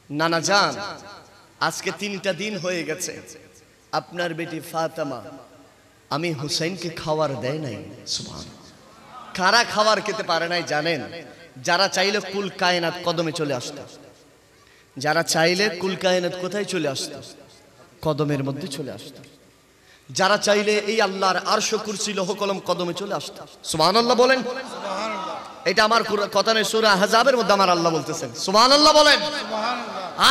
নানা জান, আজকে 3টা দিন হয়ে গেছে আপনার বেটি ফাতেমা আমি হুসাইনকে খাবার দেয় নাই। সুবহান। কারা খাবার খেতে পারে নাই জানেন? যারা চাইলে কুল কায়নাত কদমে চলে আসতো। যারা চাইলে কুল কায়নাত কোথায় চলে আসতো? কদমের মধ্যে চলে আসতো। যারা চাইলে এই আল্লাহর আরশ কুরসি লৌহ কলম কদমে চলে আসতো। সুবহানাল্লাহ বলেন। এটা আমার কথা নয়, সূরা আহজাবের মধ্যে আমার আল্লাহ বলতেছেন। সুবহানাল্লাহ বলেন।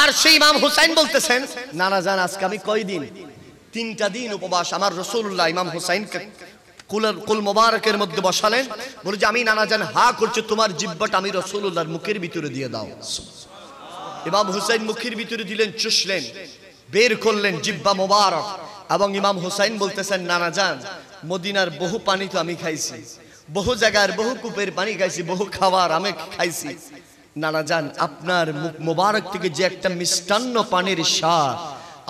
আর সেই ইমাম হুসাইন বলতেছেন, নানা জান আজকে আমি কয়দিন? 3টা দিন উপবাস। আমার রাসূলুল্লাহ ইমাম হুসাইনকে কুল মোবারকের মধ্যে বসালেন, বলে যে আমি নানা জান হা করছি, তোমার জিহ্বাটা আমি রাসূলুল্লাহর মুখের ভিতরে দিয়ে দাও। ইমাম হুসাইন মুখের ভিতরে দিলেন, চুষলেন, বের করলেন জিহ্বা মোবারক। এবং ইমাম হুসাইন বলতেছেন, নানা জান মদিনার বহু পানি তো আমি খাইছি, বহু জায়গার বহু কূপের পানি খাইছি, বহু খাবার আমি খাইছি। নানা জান আপনার মুখ মোবারক থেকে যে একটা মিষ্টান্ন পানির স্বাদ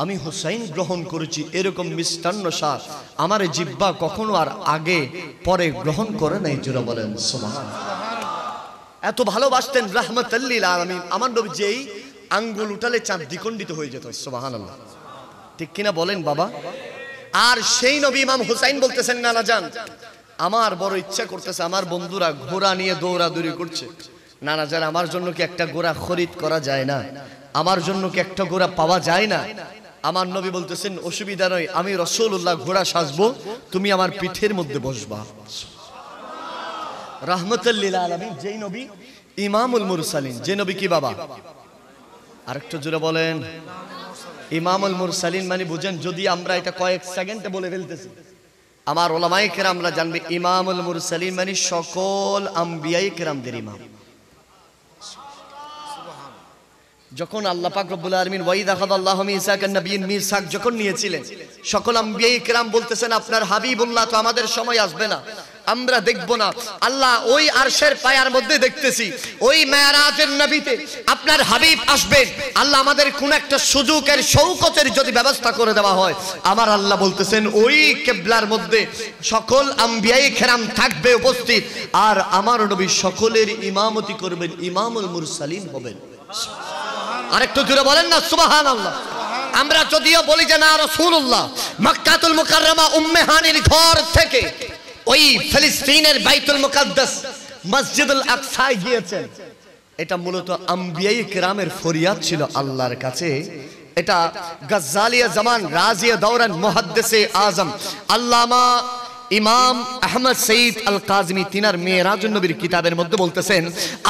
আমি হুসাইন গ্রহণ করেছি, এরকম মিষ্টান্ন স্বাদ আমার জিহ্বা কখনো আর আগে পরে গ্রহণ করে নাই। জোরে বলেন সুবহানাল্লাহ। এত ভালোবাসতেন রাহমাতাল লিল আলামিন। আমার নবী যেই আঙ্গুল উঠালে চাঁদ দ্বিখণ্ডিত হয়ে যেত। সুবহানাল্লাহ, ঠিক কিনা বলেন বাবা? আর সেই নবী ইমাম হুসাইন বলতেছেন, নানা জান আমার বড় ইচ্ছা করতেছে, আমার বন্ধুরা ঘোড়া নিয়ে দৌড়াদৌড়ি করছে, নানা জান আমার জন্য কি একটা ঘোড়া খরিদ করা যায় না? আমার জন্য কি একটা ঘোড়া পাওয়া যায় না? আমার নবী বলতেছেন, অসুবিধা নয়, আমি রাসূলুল্লাহ ঘোড়া সাজবো, তুমি আমার পিঠের মধ্যে বসবা। রাহমাতুল লিল আলামিন, যেই নবী ইমামুল মুরসালিন, যে নবী কি বাবা? আরেকটু জোরে বলেন। ইমামুল মুরসালিন মানে বুঝেন, যদি আমরা এটা কয়েক সেকেন্ডে বলে ফেলতেছি, আমার উলামায়ে কেরামরা জানবে ইমামুল মুরসালিন মানে সকল আম্বিয়ায়ে কেরামদের ইমাম। যখন আল্লাহ পাক রব্বুল আলামিন ওয়াইদ আখাযাল্লাহু মিসাকান নাবিয়্যিন মিসাক যখন নিয়েছিলেন, সকল আম্বিয়ায়ে কেরাম বলতেছেন আপনার হাবিবুল্লাহ তো আমাদের সময় আসবে না, আমরা দেখব না। আল্লাহ ওই আরশের পায়ার মধ্যে দেখতেছি, ওই মেরাজের নবীতে আপনার হাবিব আসবেন। আল্লাহ আমাদের কোন একটা সুযোগের শৌকতের যদি ব্যবস্থা করে দেওয়া হয়, আমার আল্লাহ বলতেছেন ওই কিবলার মধ্যে সকল আম্বিয়ায়ে কেরাম থাকবে উপস্থিত, আর আমার নবী সকলের ইমামতি করবেন, ইমামুল মুরসালিন হবেন। আরেকটু জোরে বলেন না সুবহানাল্লাহ। আমরা যদিও বলি যে না রাসূলুল্লাহ মক্কাতুল মুকাররমা উম্মে হানির ঘর থেকে ওই ফিলিস্তিনের বাইতুল মুকাদ্দাস মসজিদুল আকসায় গিয়েছেন, এটা মূলত আম্বিয়ায়ে কেরামের ফরিয়াদ ছিল আল্লাহর কাছে। এটা গাজ্জালিয়া জামান রাজিয়া দৌরান মুহাদ্দিসে আজম আল্লামা ইমাম আহমদ সঈদ আল কাজমি তিনার মেরাজুন নবীর কিতাবের মধ্যে বলতেছেন,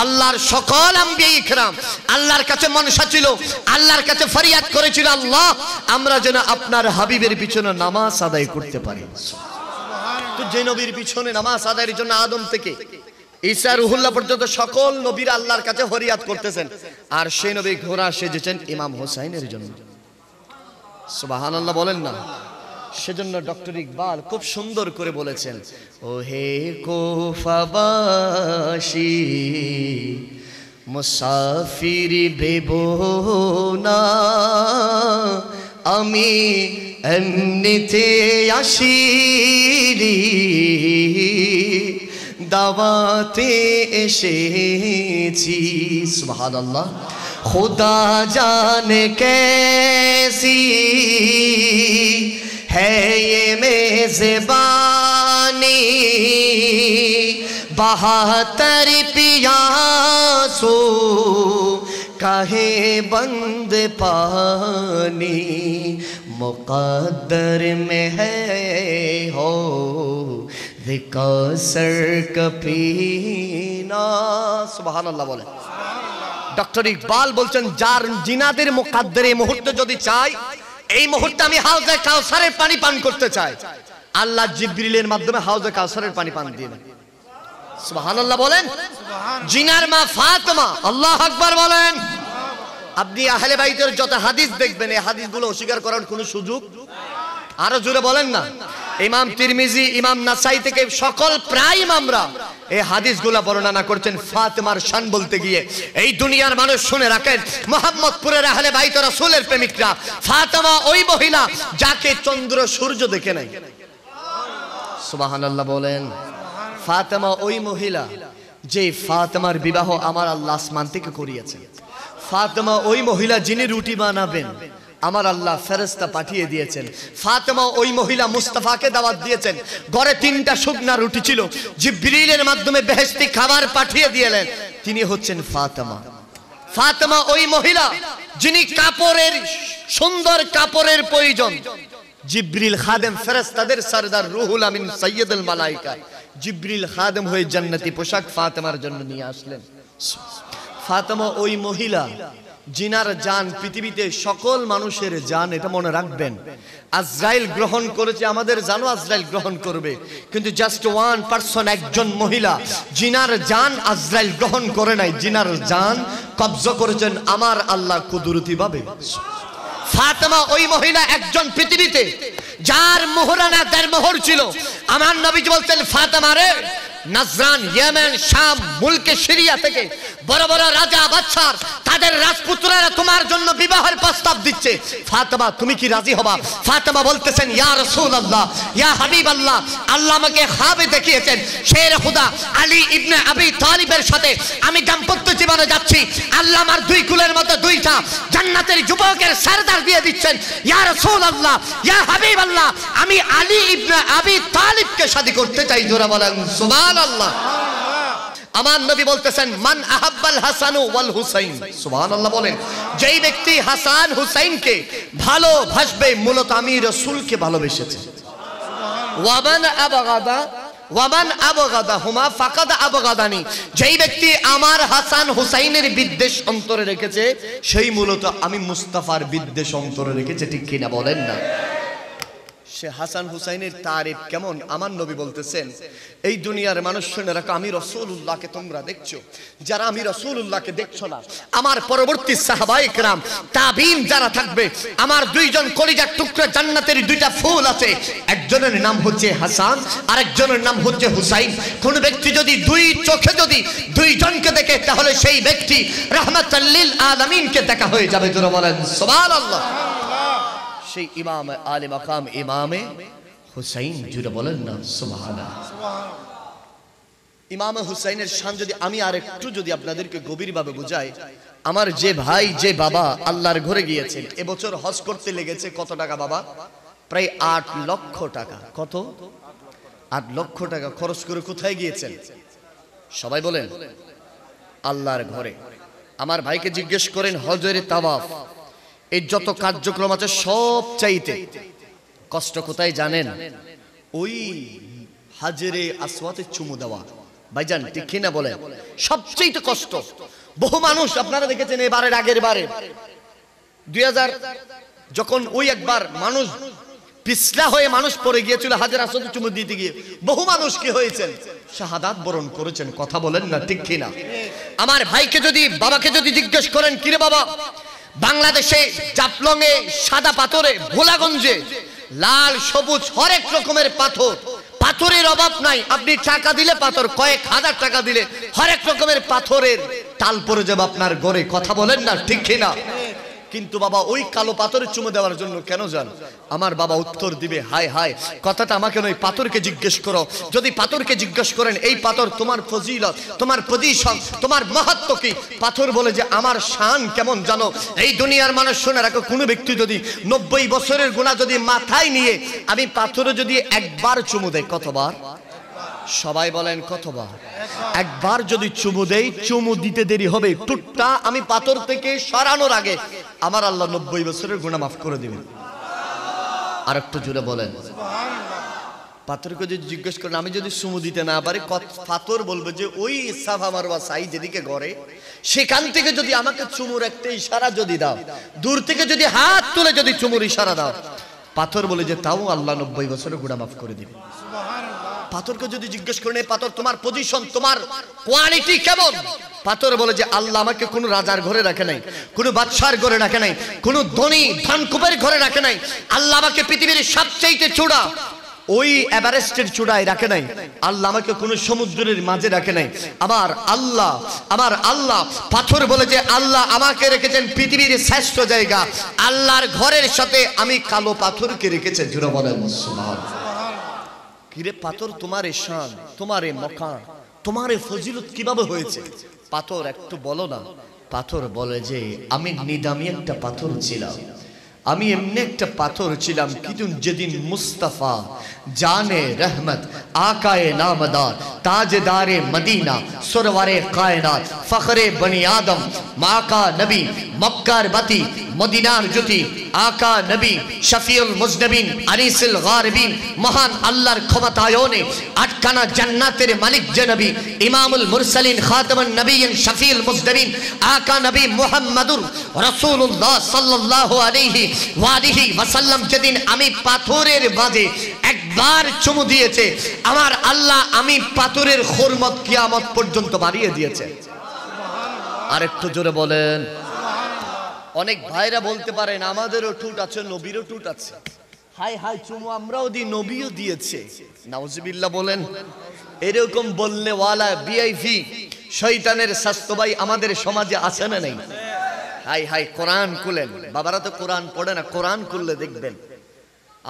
আল্লাহর সকল আম্বিয়ায়ে কেরাম আল্লাহর কাছে মনসা ছিল, আল্লাহর কাছে ফরিয়াদ করেছিল, আল্লাহ আমরা যেন আপনার হাবিবের পিছনে নামাজ আদায় করতে পারি। তো যে নবীর পিছনে নামাজ আদায়ের জন্য আদম থেকে ঈসা রুহুল্লাহ পর্যন্ত সকল নবীরা আল্লাহর কাছে ফরিয়াদ করতেছেন, আর সেই নবী ঘোড়া সেজেছেন ইমাম হোসাইনের জন্য। সুবহানাল্লাহ বলেন না। সেজন্য ডক্টর ইকবাল খুব সুন্দর করে বলেছেন, ও হে কুফাবাসী মুসাফির ভেবো না, আমি এমনিতে আসিনি, দাওয়াতে এসেছি। সুবহানাল্লাহ। खुदा जाने कैसी है ये मेज़बानी, 72 पियासों काहे बंद पानी, मुक़द्दर में है हो विकासर कपीना। सुबहानाल्लाह बोले। ডক্টর ইকবাল বলছেন, যার জিনাদের মুকাদ্দারে এই মুহূর্তে যদি চাই, এই মুহূর্তে আমি হাউজে কাউসারের পানি পান করতে চাই, আল্লাহ জিবরিলের মাধ্যমে হাউজে কাউসারের পানি পান দিবেন। সুবহানাল্লাহ বলেন। জিনার মা ফাতেমা, আল্লাহু আকবার বলেন। আপনি আহলে বাইতের যত হাদিস দেখবেন, এই হাদিসগুলো অস্বীকার করার কোনো সুযোগ, আরো জোরে বলেন না। ইমাম তিরমিজি, ইমাম নাসাই থেকে সকল প্রায় ইমামরা এই হাদিসগুলো বর্ণনা করছেন ফাতেমার শান বলতে গিয়ে। এই দুনিয়ার মানুষ শুনে রাখেন, মুহাম্মদপুরের আহলে বাইত রাসূলের প্রেমিকরা, ফাতেমা ওই মহিলা যাকে চন্দ্র সূর্য দেখে নাই। সুবহানাল্লাহ বলেন। ফাতেমা ওই মহিলা যে ফাতেমার বিবাহ আমার আল্লাহ আসমান থেকে করিয়েছেন। ফাতেমা ওই মহিলা যিনি রুটি বানাবেন, আমার আল্লাহ ফেরেশতা পাঠিয়ে দিয়েছেন। ফাতেমা ওই মহিলা মুস্তাফাকে দাওয়াত দিয়েছেন। ঘরে 3টা শুকনা রুটি ছিল, জিবরিলের মাধ্যমে বেহেশতি খাবার পাঠিয়ে দিলেন। তিনি হচ্ছেন ফাতেমা। ফাতেমা ওই মহিলা যিনি কাপড়ের, সুন্দর কাপড়ের প্রয়োজন, জিবরিল খাদেম, ফেরেশতাদের সরদার রুহুল আমিন সাইয়্যিদুল মালায়েকা, জিবরিল খাদেম হয়ে জান্নাতি পোশাক ফাতেমার জন্য নিয়ে আসলেন। ফাতেমা ওই মহিলা জিনার জান পৃথিবীতে সকল মানুষের জান, এটা মনে রাখবেন। আজরাইল গ্রহণ করেছে, আমাদের জানও আজরাইল গ্রহণ করবে, কিন্তু জাস্ট ওয়ান পারসন, একজন মহিলা জিনার জান আজরাইল গ্রহণ করে নাই, জিনার জান কবজা করেছেন আমার আল্লাহ কুদরতি ভাবে। ফাতেমা ওই মহিলা একজন পৃথিবীতে যার মোহরানা 1.5 মোহর ছিল। আমার নবীজি বলতেন, ফাতেমা রে, নাজরান, ইয়েমেন, শাম, মুলকে সিরিয়া থেকে বড় বড় রাজা বাদশার তাদের রাজপুত্ররা তোমার জন্য বিবাহের প্রস্তাব দিচ্ছে, ফাতেমা তুমি কি রাজি হবা? ফাতেমা বলতেছেন, ইয়া রাসূলুল্লাহ, ইয়া হাবিবাল্লাহ, আল্লাহ আমাকে খাবে দেখিয়েছেন, শের খুদা আলী ইবনে আবি তালিবের সাথে আমি দাম্পত্য জীবনে যাচ্ছি, আল্লাহ আমার 2 কুলের মতো 2টা জান্নাতের যুবকের সরদার দিয়ে দিচ্ছেন। ইয়া রাসূলুল্লাহ, ইয়া হাবিবাল্লাহ, আমি আলী ইবনে আবি তালিবকে শাদী করতে চাই। জোরে বলেন সুবহানাল্লাহ। আমার নবী বলতেছেন, মান আহাব্বাল হাসানু ওয়াল হুসাইন, সুবহানাল্লাহ বলেন, যেই ব্যক্তি হাসান হুসাইনকে ভালোবাসবে মূলত আমি রাসূলকে ভালোবেসেছে। ওয়ামান আবগাদাহুমা ফাকাদ আবগাদানি, যেই ব্যক্তি আমার হাসান হুসাইনের বিদ্বেষ অন্তরে রেখেছে সেই মূলত আমি মুস্তাফার বিদ্বেষ অন্তরে রেখেছে। ঠিক কিনা বলেন না? সে হাসান হুসাইনের তারিফ কেমন? আমার নবী বলতেছেন, এই দুনিয়ার মানুষ শুনে রাখো, আমি রাসূলুল্লাহকে তোমরা দেখছো, যারা আমি রাসূলুল্লাহকে দেখছো না, আমার পরবর্তী সাহাবায়ে কেরাম তাবিঈন যারা থাকবে, আমার 2 জন কলিজার টুকরা জান্নাতের 2টা ফুল আছে, একজনের নাম হচ্ছে হাসান, আরেকজনের নাম হচ্ছে হুসাইন। কোন ব্যক্তি যদি 2 চোখে যদি 2 জনকে দেখে, তাহলে সেই ব্যক্তি রাহমাতাল লিল আলামিনকে দেখা হয়ে যাবে। জোরে বলেন সুবহানাল্লাহ। সেই ইমাম আলে মাকাম ইমামে হুসাইন, জুড়ে বলেন না সুবহানাল্লাহ। ইমামে হুসাইনের শান যদি আমি আরেকটু যদি আপনাদেরকে গভীরভাবে বুঝাই, আমার যে ভাই যে বাবা আল্লাহর ঘরে গিয়েছেন, এবছর হজ করতে লেগেছে কত টাকা বাবা? প্রায় 8 লক্ষ টাকা। কত? 8 লক্ষ টাকা খরচ করে কোথায় গিয়েছেন? সবাই বলেন আল্লাহর ঘরে। আমার ভাইকে জিজ্ঞেস করেন, হজের তাওয়াফ, এই যত কার্যক্রম আছে সব চাইতে কষ্ট কোথায় জানেন? ওই হাজরে আসওয়াতে চুমু দেওয়া। ভাইজান ঠিক কিনা বলেন? সবচেয়ে কষ্ট। বহু মানুষ আপনারা দেখেছেন, এবারের আগের বারে 2000 যখন ওই একবার মানুষ পিছলা হয়ে মানুষ পড়ে গিয়েছিল হাজরে আসওয়াতে চুমু দিতে গিয়ে, বহু মানুষ কি হয়েছেন? শাহাদাত বরণ করেছেন। কথা বলেন না ঠিক কিনা? আমার ভাইকে যদি, বাবাকে যদি জিজ্ঞেস করেন, কিরে বাবা, বাংলাদেশে জাফলংয়ে সাদা পাথরে, ভোলাগঞ্জে লাল সবুজ হরেক রকমের পাথর, পাথরের অভাব নাই, আপনি টাকা দিলে পাথর, কয়েক হাজার টাকা দিলে হরেক রকমের পাথরের টাল পড়ে যাবে আপনার ঘরে। কথা বলেন না ঠিক কিনা? কিন্তু বাবা ওই কালো পাথরে চুমু দেওয়ার জন্য কেন যান? আমার বাবা উত্তর দিবে, হায় হায়, কথাটা আমাকে নয়, পাথরকে জিজ্ঞেস করো। যদি পাথরকে জিজ্ঞেস করেন, এই পাথর তোমার ফজিলত, তোমার পজিশন, তোমার মাহাত্ম্য কি? পাথর বলে যে আমার শান কেমন জানো? এই দুনিয়ার মানুষ শুনে রাখো, কোনো ব্যক্তি যদি 90 বছরের গুনাহ যদি মাথায় নিয়ে আমি পাথরে যদি একবার চুমু দেয়, কতবার? সবাই বলেন কতবার? একবার যদি চুমু দেই, চুমু দিতে দেরি হবে, টুকটা আমি পাথর থেকে সরানোর আগে আমার আল্লাহ 90 বছরের গুনাহ মাফ করে দিবেন। আর একটু জোরে বলেন পাথরকে যদি জিজ্ঞেস করেন, আমি যদি চুমু দিতে না পারি, পাথর বলবে যে ওই সাফা মারওয়া সাই যেদিকে ঘরে, সেখান থেকে যদি আমাকে চুমুর একটা ইশারা যদি দাও, দূর থেকে যদি হাত তুলে যদি চুমুর ইশারা দাও, পাথর বলে যে তাও আল্লাহ 90 বছরের গুনাহ মাফ করে দিবে। পাথরকে যদি জিজ্ঞেস করেন, এই পাথর তোমার পজিশন, তোমার কোয়ালিটি কেমন? পাথর বলে যে আল্লাহ আমাকে কোনো রাজার ঘরে রাখে নাই, কোনো বাদশার ঘরে রাখে নাই, কোনো ধনী ধনকুবের ঘরে রাখে নাই, আল্লাহ আমাকে পৃথিবীর সবচেয়ে চূড়া ওই এভারেস্টের চূড়ায় রাখে নাই, আল্লাহ আমাকে কোনো সমুদ্রের মাঝে রাখে নাই। আমার আল্লাহ পাথর বলে যে আল্লাহ আমাকে রেখেছেন পৃথিবীর শ্রেষ্ঠ জায়গা, আল্লাহর ঘরের সাথে আমি কালো পাথরকে রেখেছেন। জোরে বলেন সুবহানাল্লাহ। কিরে পাথর, তোমার শান, তোমার মকান, তোমার ফজিলত কিভাবে হয়েছে? পাথর একটু বলো না। পাথর বলে যে আমি নিদামি একটা পাথর ছিলাম, আমি এমনি একটা পাথর ছিলাম, কিন্তু যেদিন মুস্তাফা জানে রহমত আকায়ে নামদার তাজদারে মদিনা সুরওয়ারে কায়নাত ফখরে বনি আদম মাকা নবী মক্কার বাতি মদিনার জ্যোতি আকা নবী শফিউল মুজনবিন আনিসুল গারিবিন মহান আল্লাহর ক্ষমতায়নে আটখানা জান্নাতের মালিক যে নবী ইমামুল মুরসালিন খাতামুন নবিয়্যিন শফিউল মুজনবিন আকা নবী মুহাম্মদুর রাসূলুল্লাহ সাল্লাল্লাহু আলাইহি ওয়ালিহি ওয়াসাল্লাম যেদিন আমি পাথরের মাঝে একবার চুমু দিয়েছে, আমার আল্লাহ আমি পাথরের হুরমত কিয়ামত পর্যন্ত বাড়িয়ে দিয়েছে। আরেকটু জোরে বলেন। অনেক ভাইরা বলতে পারেন আমাদেরও টুট আছে, নবীরও টুট আছে। হাই হাই চুমু আমরাও দিই, নবীও দিয়েছে। নাউজুবিল্লাহ বলেন। এরকম বললে ওয়ালা ভিআইপি শয়তানের স্বাস্থ্য ভাই আমাদের সমাজে আছে না নেই? হাই হাই কোরআন খুলেন, বাবারা তো কোরআন পড়ে না, কোরআন খুললে দেখবেন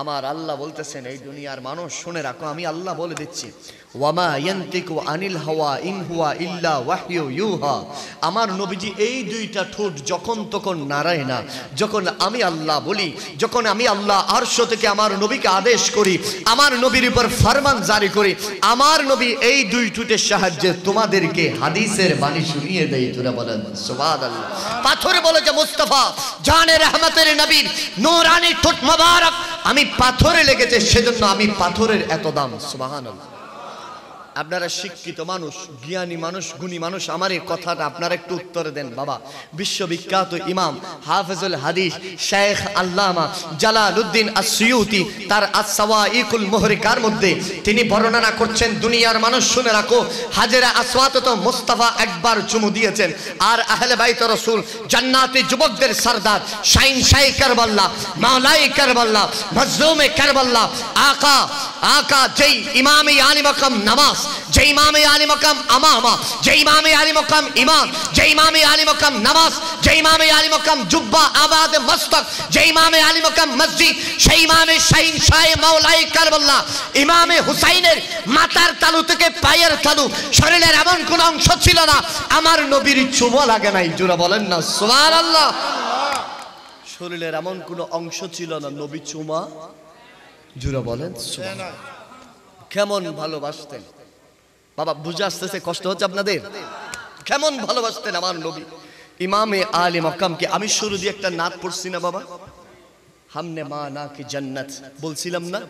আমার আল্লাহ বলতেছেন এই দুনিয়ার মানুষ শুনে রাখো, আমি আল্লাহ বলে দিচ্ছি ওয়ামা ইয়ান্তিকু আনিল হাওয়া ইন হুয়া ইল্লা ওয়াহয়ু ইউহা। আমার নবীজি এই দুইটা ঠোঁট যখন তখন নাড়ায় না, যখন আমি আল্লাহ বলি, যখন আমি আল্লাহ আরশ থেকে আমার নবীকে আদেশ করি, আমার নবীর উপর ফরমান জারি করি, আমার নবী এই দুই ঠোঁটের সাহায্যে তোমাদেরকে হাদিসের বাণী শুনিয়ে দেয়। তোরা বলেন সুবহানাল্লাহ। পাথরে বলে যে মুস্তাফা জানে রহমতের নবীর নূরানি ঠোঁট মোবারক আমি পাথরে লেগেছে, সেজন্য আমি পাথরের এত দাম। সুবহানাল্লাহ। আপনারা শিক্ষিত মানুষ, জ্ঞানী মানুষ, গুণী মানুষ, আমার এই কথাটা আপনারা একটু উত্তর দেন। বাবা বিশ্ববিখ্যাত ইমাম হাফেজুল হাদিস শেখ আল্লামা জালালউদ্দিন আস-সুয়ুতি তার আস-সাওয়াইকুল মুহরিকার মধ্যে তিনি বর্ণনা করছেন, দুনিয়ার মানুষ শুনে রাখো, হাজেরা আসওয়াত তো মুস্তাফা একবার চুমু দিয়েছেন, আর আহলে বাইত রাসূল জান্নাতি যুবকদের সরদার শাইন শাই কারবাল্লাহ মাওলাই কারবাল্লাহ মজলুমে কারবাল্লাহ আকা আকা যেই ইমামে আলী মাকাম নামাজ, যে ইমামে আলী মাকাম আমামা, যে ইমামে আলী মাকাম ইমাম, যে ইমামে আলী মাকাম নামাজ, যে ইমামে আলী মাকাম জুব্বা আবাদ মস্তক, যে ইমামে আলী মাকাম মসজিদ, সেই ইমামে শাইন শাহ মাওলাই কারবাল্লাহ ইমামে হুসাইনের মাথার তালু থেকে পায়ের তালু শরীরের এমন কোন অংশ ছিল না আমার নবীর চুমো লাগে নাই। জোরে বলেন না সুবহানাল্লাহ। শরীরের এমন কোন অংশ ছিল না নবী চুমা, জোরে বলেন সুবহানাল্লাহ। কেমন ভালোবাসতেন বাবা, বুঝে আসতেছে? কষ্ট হচ্ছে আপনাদের? কেমন ভালোবাসতেন আমার নবী ইমামে আলী মক্কামকে। আমি শুরু দিয়ে একটা নাত পড়ছি না বাবা, হামনে মা না কি জান্নাত বলছিলাম না?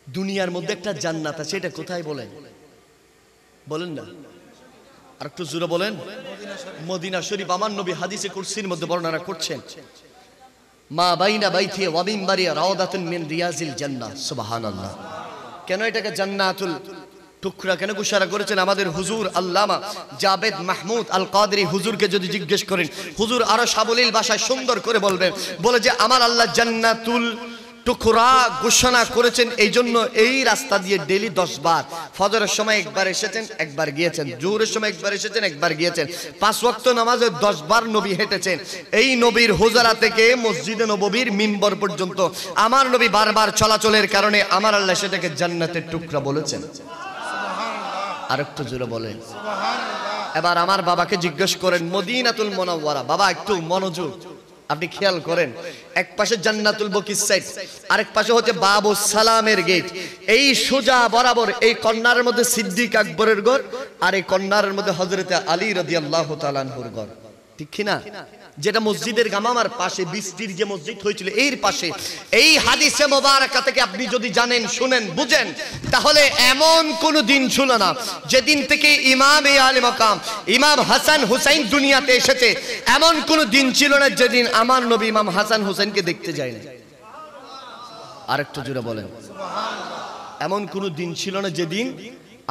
দুনিয়ার মধ্যে একটা জান্নাত আছে, এটা কোথায় বলেন? বলেন না আর একটু জোরে বলেন। মদিনা শরীফ। আমার নবী হাদিসে কুরসির মধ্যে বর্ণনা করছেন, মা বাইনা বাইতি ওয়া মিনবারি রাওদাতুন মিন রিয়াজিল জান্নাহ। সুবহানাল্লাহ। কেন এটাকে জান্নাতুল টুকরা কেন ঘোষণা করেছেন? আমাদের হুজুর আল্লামা জাবেদ মাহমুদ আল কাদরি হুজুরকে যদি জিজ্ঞেস করেন, হুজুর আরো সাবলীল ভাষায় সুন্দর করে বলবেন, বলে যে আমার আল্লাহ জান্নাতুল টুকরা ঘোষণা করেছেন এই জন্য এই রাস্তা দিয়ে ডেলি 10 বার, ফজরের সময় একবার এসেছেন একবার গিয়েছেন, জোহরের সময় একবার এসেছেন একবার গিয়েছেন, 5 ওয়াক্ত নামাজে 10 বার নবী হেঁটেছেন। এই নবীর হুজরা থেকে মসজিদে নববীর মিম্বর পর্যন্ত আমার নবী বারবার চলাচলের কারণে আমার আল্লাহ সেটাকে জান্নাতের টুকরা বলেছেন। আরেকটু জোরে বলেন সুবহানাল্লাহ। এবার আমার বাবাকে জিজ্ঞেস করেন মদিনাতুল মুনাওয়ারা, বাবা একটু মনোযোগ, আপনি খেয়াল করেন, এক পাশে জান্নাতুল বকিস সাইড, আরেক পাশে হচ্ছে বাবুস সালামের গেট। এই সোজা বরাবর এই কর্নারের মধ্যে সিদ্দিক আকবরের ঘর, আর এই কর্নারের মধ্যে হযরতে আলী রাদিয়াল্লাহু তাআলা আনহুর ঘর, ঠিক কি না? যেটা মসজিদের গামামার পাশে বৃষ্টির যে মসজিদ হয়েছিল এর পাশে। এই হাদিসে মোবারকা থেকে আপনি যদি জানেন, শুনেন, বুঝেন, তাহলে এমন কোন দিন ছিল না যেদিন থেকে ইমাম আলী মাকাম ইমাম হাসান হুসাইন দুনিয়াতে এসেছে, এমন কোন দিন ছিল না যেদিন আমার নবী ইমাম হাসান হুসাইনকে দেখতে যায় না। আরেকটু জোরে বলেন সুবহানাল্লাহ। এমন কোন দিন ছিল না যেদিন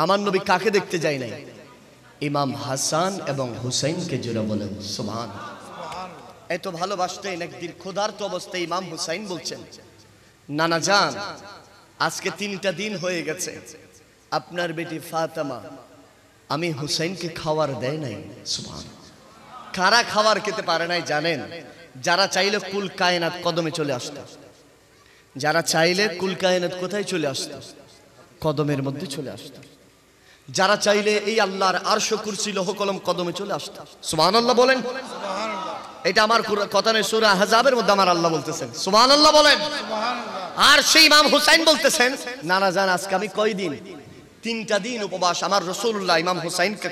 আমার নবী কাকে দেখতে যায় নাই? ইমাম হাসান এবং হুসাইনকে। জোরে বলেন সুবহানাল্লাহ। এত ভালোবাসতেন, একদিন ক্ষুধার্ত অবস্থায় ইমাম হুসাইন বলছেন, নানা জান আজকে 3টা দিন হয়ে গেছে আপনার বেটি ফাতেমা আমি হুসাইনকে খাবার দেয় নাই। সুবহানাল্লাহ। কারা খাবার খেতে পারে নাই জানেন? যারা চাইলে কুল কায়নাত কদমে চলে আসত, যারা চাইলে কুল কায়নাত কোথায় চলে আসত? কদমের মধ্যে চলে আসত। যারা চাইলে এই আল্লাহর আরশ কুরসি লৌহ কলম কদমে চলে আসতো। সুবহানাল্লাহ বলেন। এটা আমার কথা নয়, সূরা আহজাবের মধ্যে আমার আল্লাহ বলতেছেন। সুবহানাল্লাহ বলেন। আর সেই ইমাম হুসাইন বলতেছেন, নানা জান আজকে আমি কয়দিন, 3টা দিন উপবাস। আমার রাসূলুল্লাহ ইমাম হুসাইনকে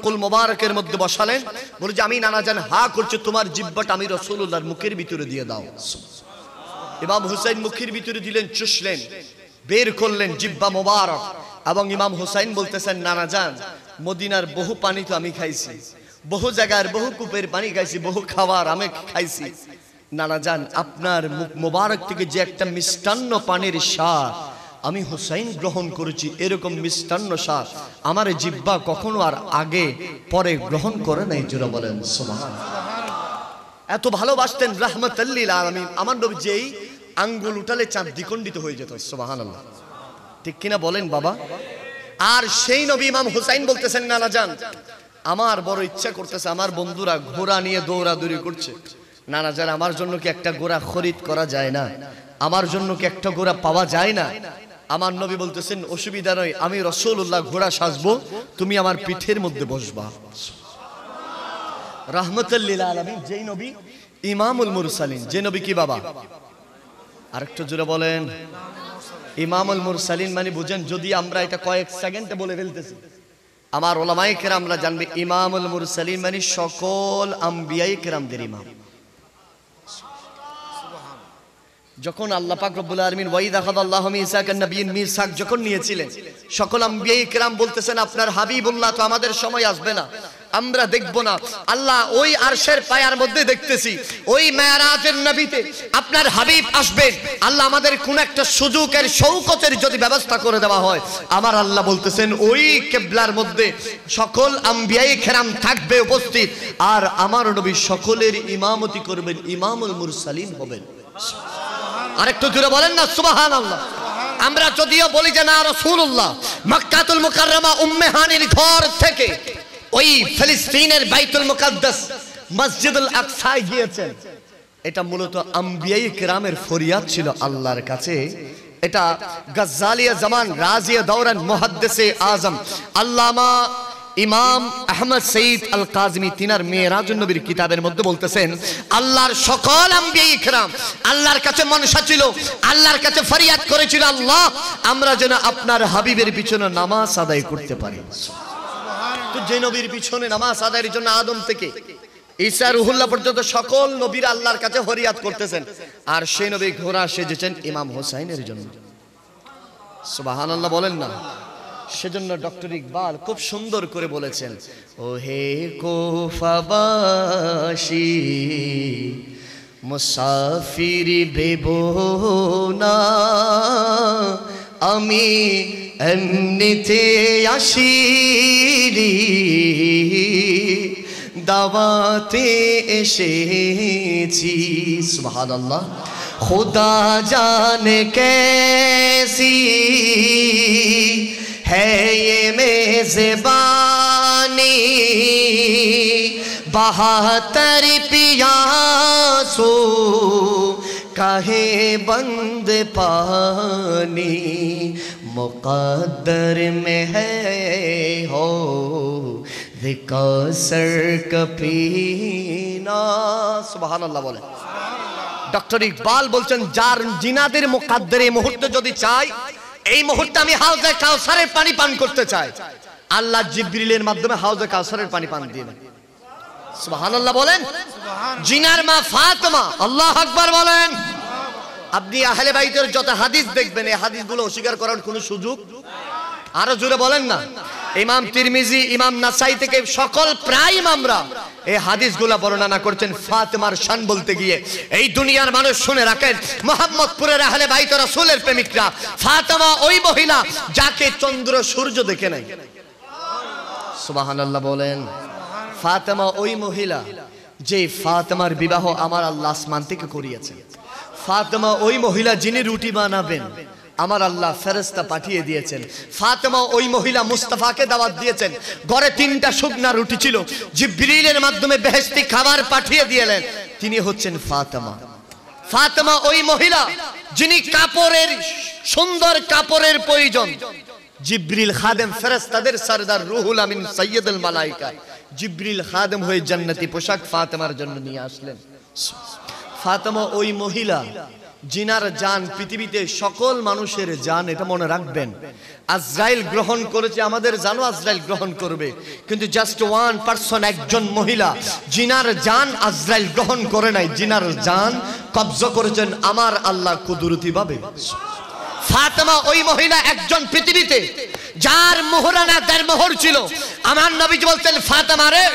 কুল মোবারকের মধ্যে বসালেন, বলে যে আমি নানা জান হা করছে, তোমার জিহ্বাটা আমি রাসূলুল্লাহর মুখের ভিতরে দিয়ে দাও। ইমাম হুসাইন মুখের ভিতরে দিলেন, চুষলেন, বের করলেন জিহ্বা মোবারক। এবং ইমাম হুসাইন বলতেছেন, নানা জান মদিনার বহু পানি তো আমি খাইছি, বহু জায়গার বহু কূপের পানি খাইছি, বহু খাবার আমি খাইছি, নানা জান আপনার মুখ মোবারক থেকে যে একটা মিষ্টান্ন পানির স্বাদ আমি হুসাইন গ্রহণ করেছি, এরকম মিষ্টান্ন স্বাদ আমার জিহ্বা কখনো আর আগে পরে গ্রহণ করে নাই। জোরে বলেন সুবহানাল্লাহ। এত ভালোবাসতেন রাহমাতাল লিল আলামিন। আমার নবী যেই আঙ্গুল উঠালে চাঁদ দ্বিখণ্ডিত হয়ে যেত। সুবহানাল্লাহ, ঠিক কিনা বলেন বাবা? আর সেই নবী ইমাম হুসাইন বলতেছেন, নানা জান আমার বড় ইচ্ছা করতেছে, আমার বন্ধুরা ঘোড়া নিয়ে দৌড়াদৌড়ি করছে, নানা জান আমার জন্য কি একটা ঘোড়া খরিদ করা যায় না? আমার জন্য কি একটা ঘোড়া পাওয়া যায় না? আমার নবী বলতেছেন, অসুবিধা নয়, আমি রাসূলুল্লাহ ঘোড়া সাজবো, তুমি আমার পিঠের মধ্যে বসবা। রাহমাতুল লিল আলামিন, যেই নবী ইমামুল মুরসালিন, যে নবী কি বাবা? আরেকটু জোরে বলেন। ইমামুল মুরসালিন মানে বুঝেন, যদি আমরা এটা কয়েক সেকেন্ডে বলে ফেলতেছি, আমার উলামায়ে কেরামরা জানবে ইমামুল মুরসালিন মানে সকল আম্বিয়ায়ে কেরামদের ইমাম। যখন আল্লাহ পাক রব্বুল আলামিন ওয়াইদ আখাযাল্লাহু মিসাকান নাবিয়্যিন মিসাক যখন নিয়েছিলেন, সকল আম্বিয়ায়ে কেরাম বলতেছেন আপনার হাবিবুল্লাহ তো আমাদের সময় আসবে না, আমরা দেখব না। আল্লাহ ওই আরশের পায়ার মধ্যে দেখতেছি, ওই মেরাজের নবীতে আপনার হাবিব আসবেন। আল্লাহ আমাদের কোন একটা সুযোগের শৌকতের যদি ব্যবস্থা করে দেওয়া হয়, আমার আল্লাহ বলতেছেন ওই কিবলার মধ্যে সকল আম্বিয়ায়ে কেরাম থাকবে উপস্থিত, আর আমার নবী সকলের ইমামতি করবেন, ইমামুল মুরসালিন হবেন। আরেকটু জোরে বলেন না সুবহানাল্লাহ। আমরা যদিও বলি যে না রাসূলুল্লাহ মক্কাতুল মুকাররমা উম্মে হানির ঘর থেকে ওই ফিলিস্তিনের বাইতুল মুকাদ্দাস মসজিদুল আকসায় গিয়েছেন, এটা মূলত আম্বিয়ায়ে কেরামের ফরিয়াদ ছিল আল্লাহর কাছে। এটা গাজ্জালিয়া জামান রাজিয়া দৌরান মুহাদ্দিসে আজম আল্লামা ইমাম আহমদ সঈদ আল কাজমি তিনার মেরাজুন নবীর কিতাবের মধ্যে বলতেছেন, আল্লাহর সকল আম্বিয়ায়ে কেরাম আল্লাহর কাছে মনসা ছিল, আল্লাহর কাছে ফরিয়াদ করেছিল, আল্লাহ আমরা যেন আপনার হাবিবের পিছনে নামাজ আদায় করতে পারি। তো যে নবীর পিছনে নামাজ আদায়ের জন্য আদম থেকে ঈসা রুহুল্লাহ পর্যন্ত সকল নবীরা আল্লাহর কাছে ফরিয়াদ করতেছেন, আর সেই নবী ঘোড়া সেজেছেন ইমাম হোসাইনের জন্য। সুবহানাল্লাহ বলেন না। সেজন্য ডক্টর ইকবাল খুব সুন্দর করে বলেছেন, ও হে কুফাবাসী মুসাফির ভেবো না, আমি এমনিতে আসিনি, দাওয়াতে এসেছি। সুবহানাল্লাহ। খুদা জানে कैसी है ये मेज़बानी, 72 पियासो काहे बंद पानी, मुक़द्दर में है हो विकासर कपीना। सुबहानाल्लाह बोले। ডক্টর ইকবাল বলছেন, যার জিনাদের মুকাদ্দারে এই মুহূর্তে যদি চাই, এই মুহূর্তে আমি হাউজে কাউসারের পানি পান করতে চাই, আল্লাহ জিবরিলের মাধ্যমে হাউজে কাউসারের পানি পান দিবেন। সুবহানাল্লাহ বলেন। জিনার মা ফাতেমা, আল্লাহু আকবার বলেন। আপনি আহলে বাইতের যত হাদিস দেখবেন, এই হাদিসগুলো অস্বীকার করার কোনো সুযোগ, আরো জোরে বলেন না। ইমাম তিরমিজি, ইমাম নাসাই থেকে সকল প্রায় ইমামরা এই হাদিসগুলো বর্ণনা করছেন ফাতেমার শান বলতে গিয়ে। এই দুনিয়ার মানুষ শুনে রাখেন, মুহাম্মদপুরের আহলে বাইত রাসূলের প্রেমিকরা, ফাতেমা ওই মহিলা যাকে চন্দ্র সূর্য দেখে নাই। সুবহানাল্লাহ বলেন। ফাতেমা ওই মহিলা যে ফাতেমার বিবাহ আমার আল্লাহ আসমান থেকে করিয়েছেন। ফাতেমা ওই মহিলা যিনি রুটি বানাবেন আমার আল্লাহ ফেরেশতা পাঠিয়ে দিয়েছেন। ফাতেমা ওই মহিলা মুস্তাফাকে দাওয়াত দিয়েছেন, ঘরে 3টা শুকনা রুটি ছিল, জিবরিলের মাধ্যমে বেহেশতি খাবার পাঠিয়ে দিলেন, তিনি হচ্ছেন ফাতেমা। ফাতেমা ওই মহিলা যিনি কাপড়ের, সুন্দর কাপড়ের প্রয়োজন, জিবরিল খাদেম ফেরেশতাদের সরদার রুহুল আমিন সাইয়্যিদুল মালায়েকা জিবরিল খাদেম হয়ে জান্নাতি পোশাক ফাতেমার জন্য নিয়ে আসলেন। ফাতেমা ওই মহিলা জিনার জান পৃথিবীতে সকল মানুষের জান, এটা মনে রাখবেন। আজরাইল গ্রহণ করেছে আমাদের জানও আজরাইল গ্রহণ করবে, কিন্তু জাস্ট ওয়ান পারসন, একজন মহিলা জিনার জান আজরাইল গ্রহণ করে নাই, জিনার জান কবজা করেছেন আমার আল্লাহ কুদরতি ভাবে। ফাতেমা ওই মহিলা একজন পৃথিবীতে যার মোহরানা 1.5 মোহর ছিল। আমার নবীজি বলতেন ফাতেমা রে,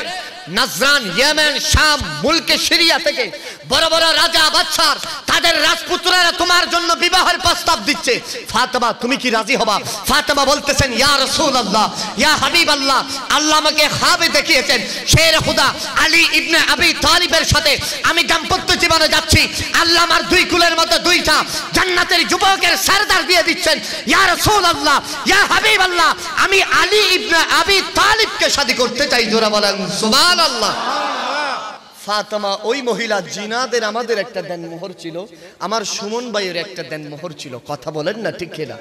নাজরান, ইয়েমেন, শাম, মুলকে সিরিয়া থেকে বড় বড় রাজা বাদশার তাদের রাজপুত্ররা তোমার জন্য বিবাহের প্রস্তাব দিচ্ছে, ফাতেমা তুমি কি রাজি হবা? ফাতেমা বলতেছেন ইয়া রাসূলুল্লাহ, ইয়া হাবিবাল্লাহ, আল্লাহ আমাকে খাবে দেখিয়েছেন শের খুদা আলী ইবনে আবি তালিবের সাথে আমি দাম্পত্য জীবনে যাচ্ছি, আল্লাহ আমার 2 কুলের মতো 2টা জান্নাতের যুবকের সরদার দিয়ে দিচ্ছেন, ইয়া রাসূলুল্লাহ, ইয়া হাবিবাল্লাহ, আমি আলী ইবনে আবি তালিবকে শাদী করতে চাই। জোরে বলেন সুবহানাল্লাহ। ফাতেমা ওই মহিলা জিনাদের আমাদের একটা দেনমোহর ছিল, আমার সুমন ভাইয়ের একটা দেনমোহর ছিল, কথা বলেন না ঠিক কিনা?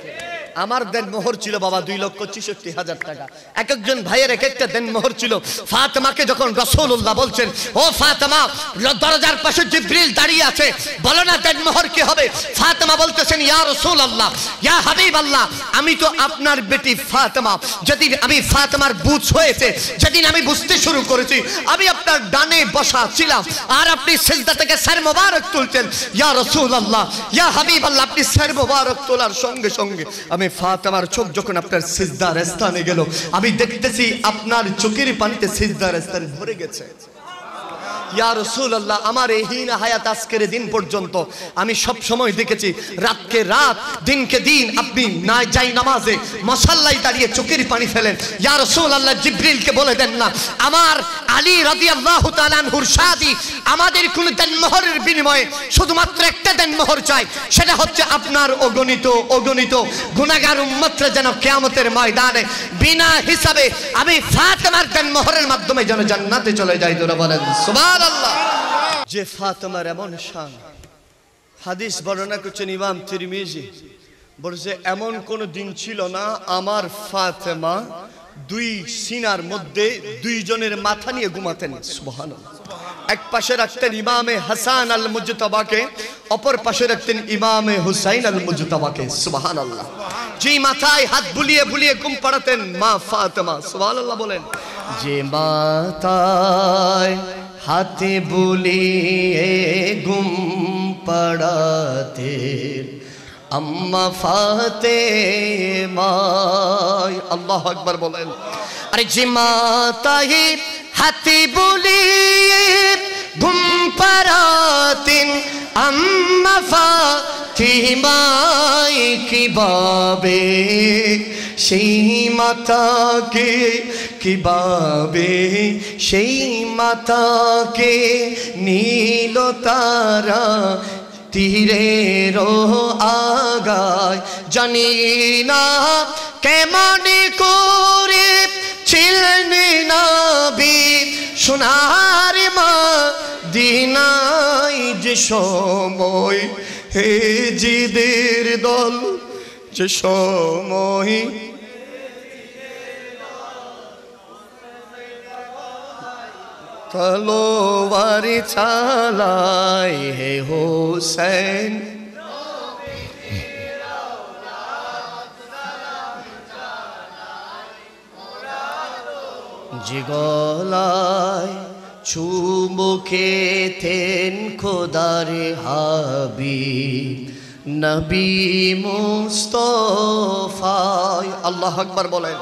আমার দেনমোহর ছিল বাবা 2,66,000 টাকা, এক একজন ভাইয়ের এক একটা দেনমোহর ছিল। ফাতেমাকে যখন রাসূলুল্লাহ বলছেন ও ফাতেমা, দরজার পাশে জিবরিল দাঁড়িয়ে আছে, বলো না দেনমোহর কি হবে? ফাতেমা বলতেছেন ইয়া রাসূলুল্লাহ, ইয়া হাবিবাল্লাহ, আমি তো আপনার বেটি ফাতেমা, যেদিন আমি ফাতেমার বুঝ হয়েছে, যেদিন আমি বুঝতে শুরু করেছি, আমি আপনার ডানে বসা ছিলাম আর আপনি সিজদা থেকে সর মোবারক তুলতেন, ইয়া রাসূলুল্লাহ, ইয়া হাবিবাল্লাহ, আপনি সর মোবারক তোলার সঙ্গে সঙ্গে আমি ফাতেমার চোখ যখন আপনার সিজদার স্থানে গেল, আমি দেখতেছি আপনার চোখের পানিতে সিজদার স্থান ভরে গেছে। ইয়া রাসূলুল্লাহ, আমার এই হীন হায়াত আজকের দিন পর্যন্ত আমি সব সময় দেখেছি রাতকে রাত দিনকে দিন আপনি না যাই নামাজে মুসাল্লায় দাঁড়িয়ে চোখের পানি ফেলেন। ইয়া রাসূলুল্লাহ, জিবরিলকে বলে দেন না আমার আলী রাদিয়াল্লাহু তাআলা আনহুর শাদী আমাদের কোন দেনমোহরের বিনিময়ে শুধুমাত্র একটা দেনমোহর চাই, সেটা হচ্ছে আপনার অগণিত গুনাহগার উম্মতরা যেন কিয়ামতের ময়দানে বিনা হিসাবে আমি ফাতেমার দেনমোহরের মাধ্যমে যেন জান্নাতে চলে যাই। তোরা বলেন সুবহানাল্লাহ। যে ফাতেমার এমন শান, হাদিস বর্ণনা করছেন ইমাম তিরমিজি, বলছে এমন কোন দিন ছিল না আমার ফাতেমা 2 সিনার মধ্যে 2 জনের মাথা নিয়ে ঘুমাতেন। সুবহানাল্লাহ। এক পাশে রাখতেন ইমামে হাসান আল মুজতাবাকে, অপর পাশে রাখতেন ইমামে হুসাইন আল মুজতাবাকে। সুবহানাল্লাহ। যে মাথায় হাত বুলিয়ে বুলিয়ে ঘুম পাড়াতেন মা ফাতেমা। সুবহানাল্লাহ বলেন। যে মাথায় হাতে বুলিয়ে ঘুম পাড়াতে আম্মা ফাতেমা। আল্লাহু আকবার বলেন। আরে যে মাথায় হাতে বুলিয়ে ঘুম পাড়াতেন আম্মা ফাতেমা, কিভাবে সেই মাতাকে, কিভাবে সেই মাতাকে নীল তারা তীরের আগায়, জানি না কেমন করে ছিলেন নবী সোনার মদিনায়, যে সময় হে জিদের দল, যে সময় তলোয়ার চালায় হে হোসেন, যে গলায় চুমুকেতেন খোদার হাবিব নবী মুস্তাফা। আল্লাহু আকবার বলেন।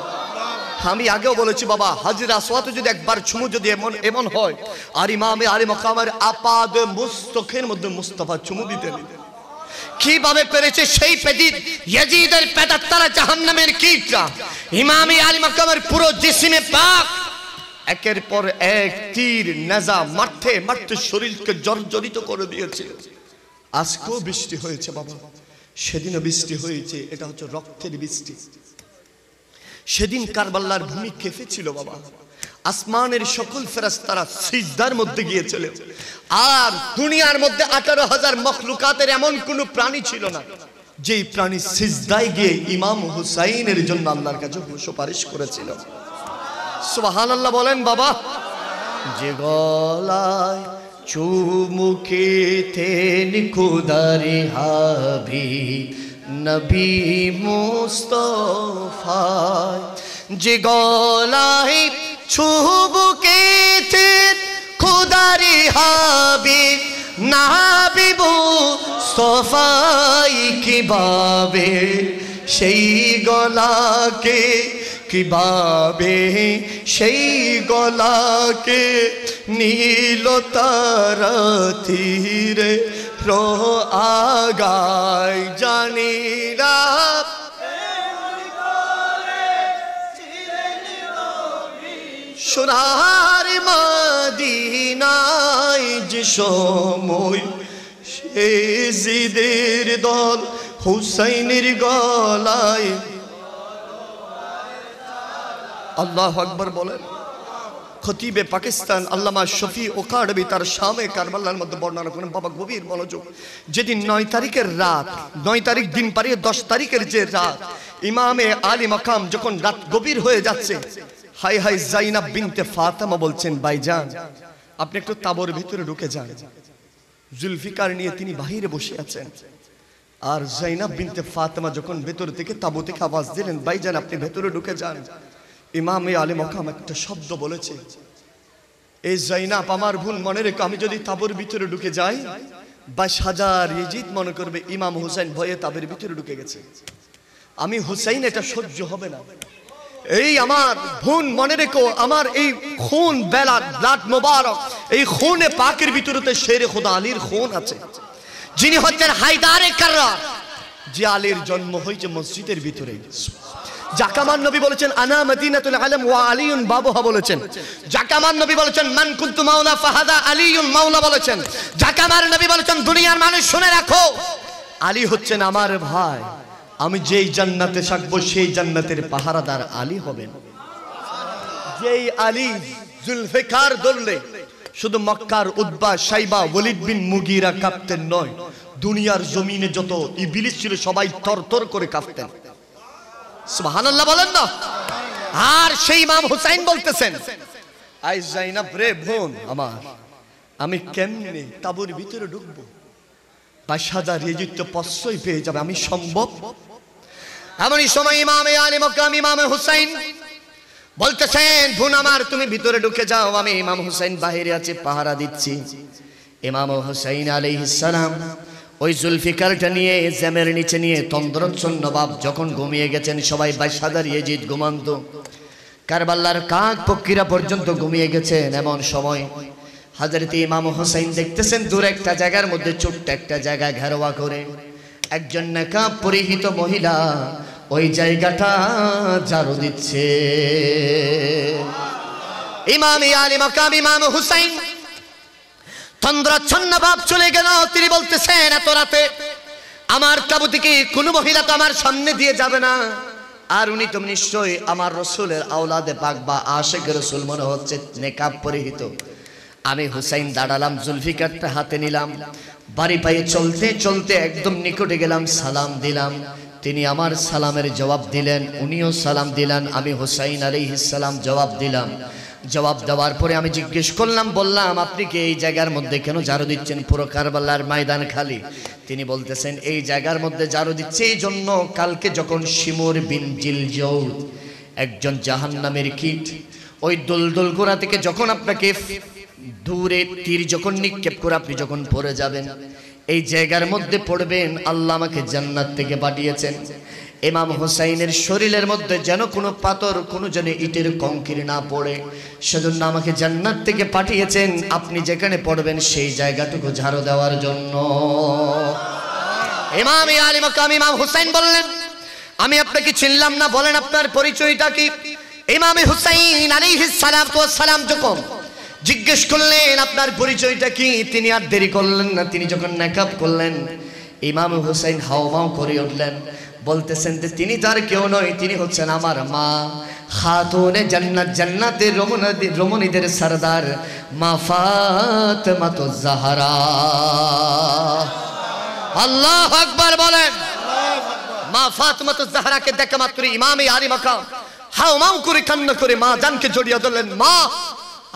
আমি আগেও বলেছি বাবা, হাজরা আসওয়াত যদি একবার চুমু যদি এমন হয় আর ইমামে আলী মাকামের আপাদ মুস্তখের মধ্যে মুস্তাফা চুমু দিতেন, কিভাবে পেরেছে সেই পেদিত ইয়াজিদের পেদাত্তারা জাহান্নামের কীটরা ইমামে আলী মাকামের পুরো জিসিমে পাক একের পর এক তীর নেজা মারতে মারতে শরীরকে জর্জরিত করে দিয়েছে। আজকেও বৃষ্টি হয়েছে বাবা, সেদিনও বৃষ্টি হয়েছে, এটা হচ্ছে রক্তের বৃষ্টি। সেদিন কারবালার ভূমি কেঁপেছিল বাবা, আসমানের সকল ফেরেশতারা সিজদার মধ্যে গিয়েছিল, আর দুনিয়ার মধ্যে 18,000 মখলুকাতের এমন কোন প্রাণী ছিল না যেই প্রাণী সিজদায় গিয়ে ইমাম হুসাইনের জন্য আল্লাহর কাছে সুপারিশ করেছিল। সুবহানাল্লাহ বলেন বাবা। যে গলায় চুমুকেতেন খুদারে হাবিব নবী মুস্তাফা, যে গলায় চুমুকেতেন খুদারে হাবিব নবী মুস্তাফাই কিভাবে সেই গলাকে, কিভাবে সেই গলাকে নীল তারা তীরে আগায় জানি না। সোনার মদিনায় যে সময় জিদের দল হুসাইনের গলায়, আল্লাহু আকবার বলেন। খতিবে পাকিস্তান আল্লামা শফি ওকাড়বি তার শামে কারবালার মধ্যে বর্ণনা করেন, বাবা গভীর মনোযোগ। যেদিন 9 তারিখের রাত, 9 তারিখ দিন পারিয়ে 10 তারিখের যে রাত, ইমামে আলী মাকাম যখন রাত গভীর হয়ে যাচ্ছে, হাই হাই জাইনাব বিনতে ফাতেমা বলছেন, ভাইজান আপনি একটু তাবুর ভিতরে ঢুকে যান। জুলফিকার নিয়ে তিনি বাহিরে বসে আছেন, আর জাইনাব বিনতে ফাতেমা যখন ভেতর থেকে তাবু থেকে আওয়াজ দিলেন, ভাইজান আপনি ভেতরে ঢুকে যান। ইমামে আলী মাকাম একটা শব্দ বলেছে, এই জাইনাব আমার ভুল মনে রেখো, আমি যদি তাবুর ভিতরে ঢুকে যাই 22,000 ইজিদ মনে করবে ইমাম হুসাইন ভয়ে তাবের ভিতরে ঢুকে গেছে, আমি হুসাইন এটা সহ্য হবে না। এই আমার বোন মনে রেখো, আমার এই খুন বেলাল ব্লাড মোবারক, এই খুনে পাকের ভিতরেতে শেরে খোদা আলীর খুন আছে, যিনি হচ্ছেন হায়দারে কাররার, যে আলীর জন্ম হয়েছে মসজিদের ভিতরে। যাকে আমার নবী বলেছেন আনা মদিনাতুল আলম ওয়া আলিউন বাবুহা বলেছেন, যাকে আমার নবী বলেছেন মান কুনতু মাওলা ফাহাদা আলিউন মাওলা বলেছেন, যাকে আমার নবী বলেছেন দুনিয়ার মানুষ শুনে রাখো আলী হচ্ছেন আমার ভাই, আমি যেই জান্নাতে থাকবো সেই জান্নাতের পাহারাদার আলী হবেন। যেই আলী জুলফিকার ধরলে শুধু মক্কার উতবা সাইবা ওয়ালিদ বিন মুগীরা কাঁপতেন নয়, দুনিয়ার জমিনে যত ইবলিস ছিল সবাই থরথর করে কাঁপতেন। সুবহানাল্লাহ বলেন না। আর সেই ইমাম হুসাইন বলতেছেন, আই জাইনাব রে বোন আমার, আমি কেমনে তাবুর ভিতরে ঢুকবো, 22,000 ইজিদ তো প্রশ্রয় পেয়ে যাবে, আমি সম্ভব? এমনই সময় ইমামে আলী মাকাম ইমামে হুসাইন বলতেছেন, বোন আমার তুমি ভিতরে ঢুকে যাও, আমি ইমাম হুসাইন বাহিরে আছি পাহারা দিচ্ছি। ইমাম হুসাইন আলাইহিস সালাম ওই জুলফিকারটা নিয়ে জ্যামের নিচে নিয়ে তন্দ্রচ্ছন্ন নবাব যখন ঘুমিয়ে গেছেন, সবাই 22,000 ইজিদ ঘুমান্ত, কারবালার কাক পক্ষীরা পর্যন্ত ঘুমিয়ে গেছেন। এমন সময় হযরত ইমাম হুসাইন দেখতেছেন দূর একটা জায়গার মধ্যে ছোট্ট একটা জায়গা ঘেরোয়া করে একজন নেকাব পরিহিত মহিলা ওই জায়গাটা ঝাড়ু দিচ্ছে। ইমাম আলী মাকাম ইমাম হুসাইন তন্দ্রাচ্ছন্ন ভাব চলে গেল। তিনি বলতেছেন, এত রাতে আমার তাবু থেকে কোন মহিলা তো আমার সামনে দিয়ে যাবে না, আর উনি তো নিশ্চয়ই আমার রসুলের আওলাদে পাক বা আশিক রসুল মনে হচ্ছে, নেকাব পরিহিত। আমি হুসাইন দাঁড়ালাম, জুলফিকারটা হাতে নিলাম, বাড়ি পায়ে চলতে চলতে একদম নিকটে গেলাম, সালাম দিলাম। তিনি আমার সালামের জবাব দিলেন, উনিও সালাম দিলেন, আমি হুসাইন আলাইহিস সালাম জবাব দিলাম। জবাব দেওয়ার পরে আমি জিজ্ঞেস করলাম, বললাম আপনি কি এই জায়গার মধ্যে কেন ঝাড়ু দিচ্ছেন, পুরো কারবালার ময়দান খালি? তিনি বলতেছেন, এই জায়গার মধ্যে ঝাড়ু দিচ্ছে এই জন্য, কালকে যখন শিমুর বিন জিলজৌদ একজন জাহান্নামের কীট ওই দুলদুল গোড়া থেকে যখন আপনাকে দূরে তীর যখন নিক্ষেপ করে আপনি যখন পড়ে যাবেন, এই জায়গার মধ্যে পড়বেন, আল্লাহ আমাকে জান্নাত থেকে পাঠিয়েছেন ইমাম হুসাইনের শরীরের মধ্যে যেন কোনো পাথর, কোনো যেন ইটের কংকর না পড়ে, সেজন্য আমাকে জান্নাত থেকে পাঠিয়েছেন আপনি যেখানে পড়বেন সেই জায়গাটুকু ঝাড়ু দেওয়ার জন্য। ইমাম আলী মাকাম ইমাম হুসাইন বললেন, আমি আপনাকে চিনলাম না, বলেন আপনার পরিচয়টা কি? ইমাম হুসাইন আলাইহিস সালাতু ওয়াস সালাম যখন জিজ্ঞেস করলেন আপনার পরিচয়টা কি, তিনি আর দেরি করলেন না, তিনি যখন নেকাব করলেন ইমাম হুসাইন হাওমাও করে উঠলেন, বলতেছেন যে তিনি তার কেউ নয়, তিনি হচ্ছেন আমার মা খাতুনে জান্নাত, জান্নাতের রমণীদের সরদার মা ফাতেমাতুজ জাহরা। আল্লাহু আকবার বলেন। ফাতিমাতুজ জাহরাকে দেখা মাত্র ইমামে আলী মাকাম হাউমাউ করে কান্না করে মা জানকে জড়িয়ে ধরলেন। মা,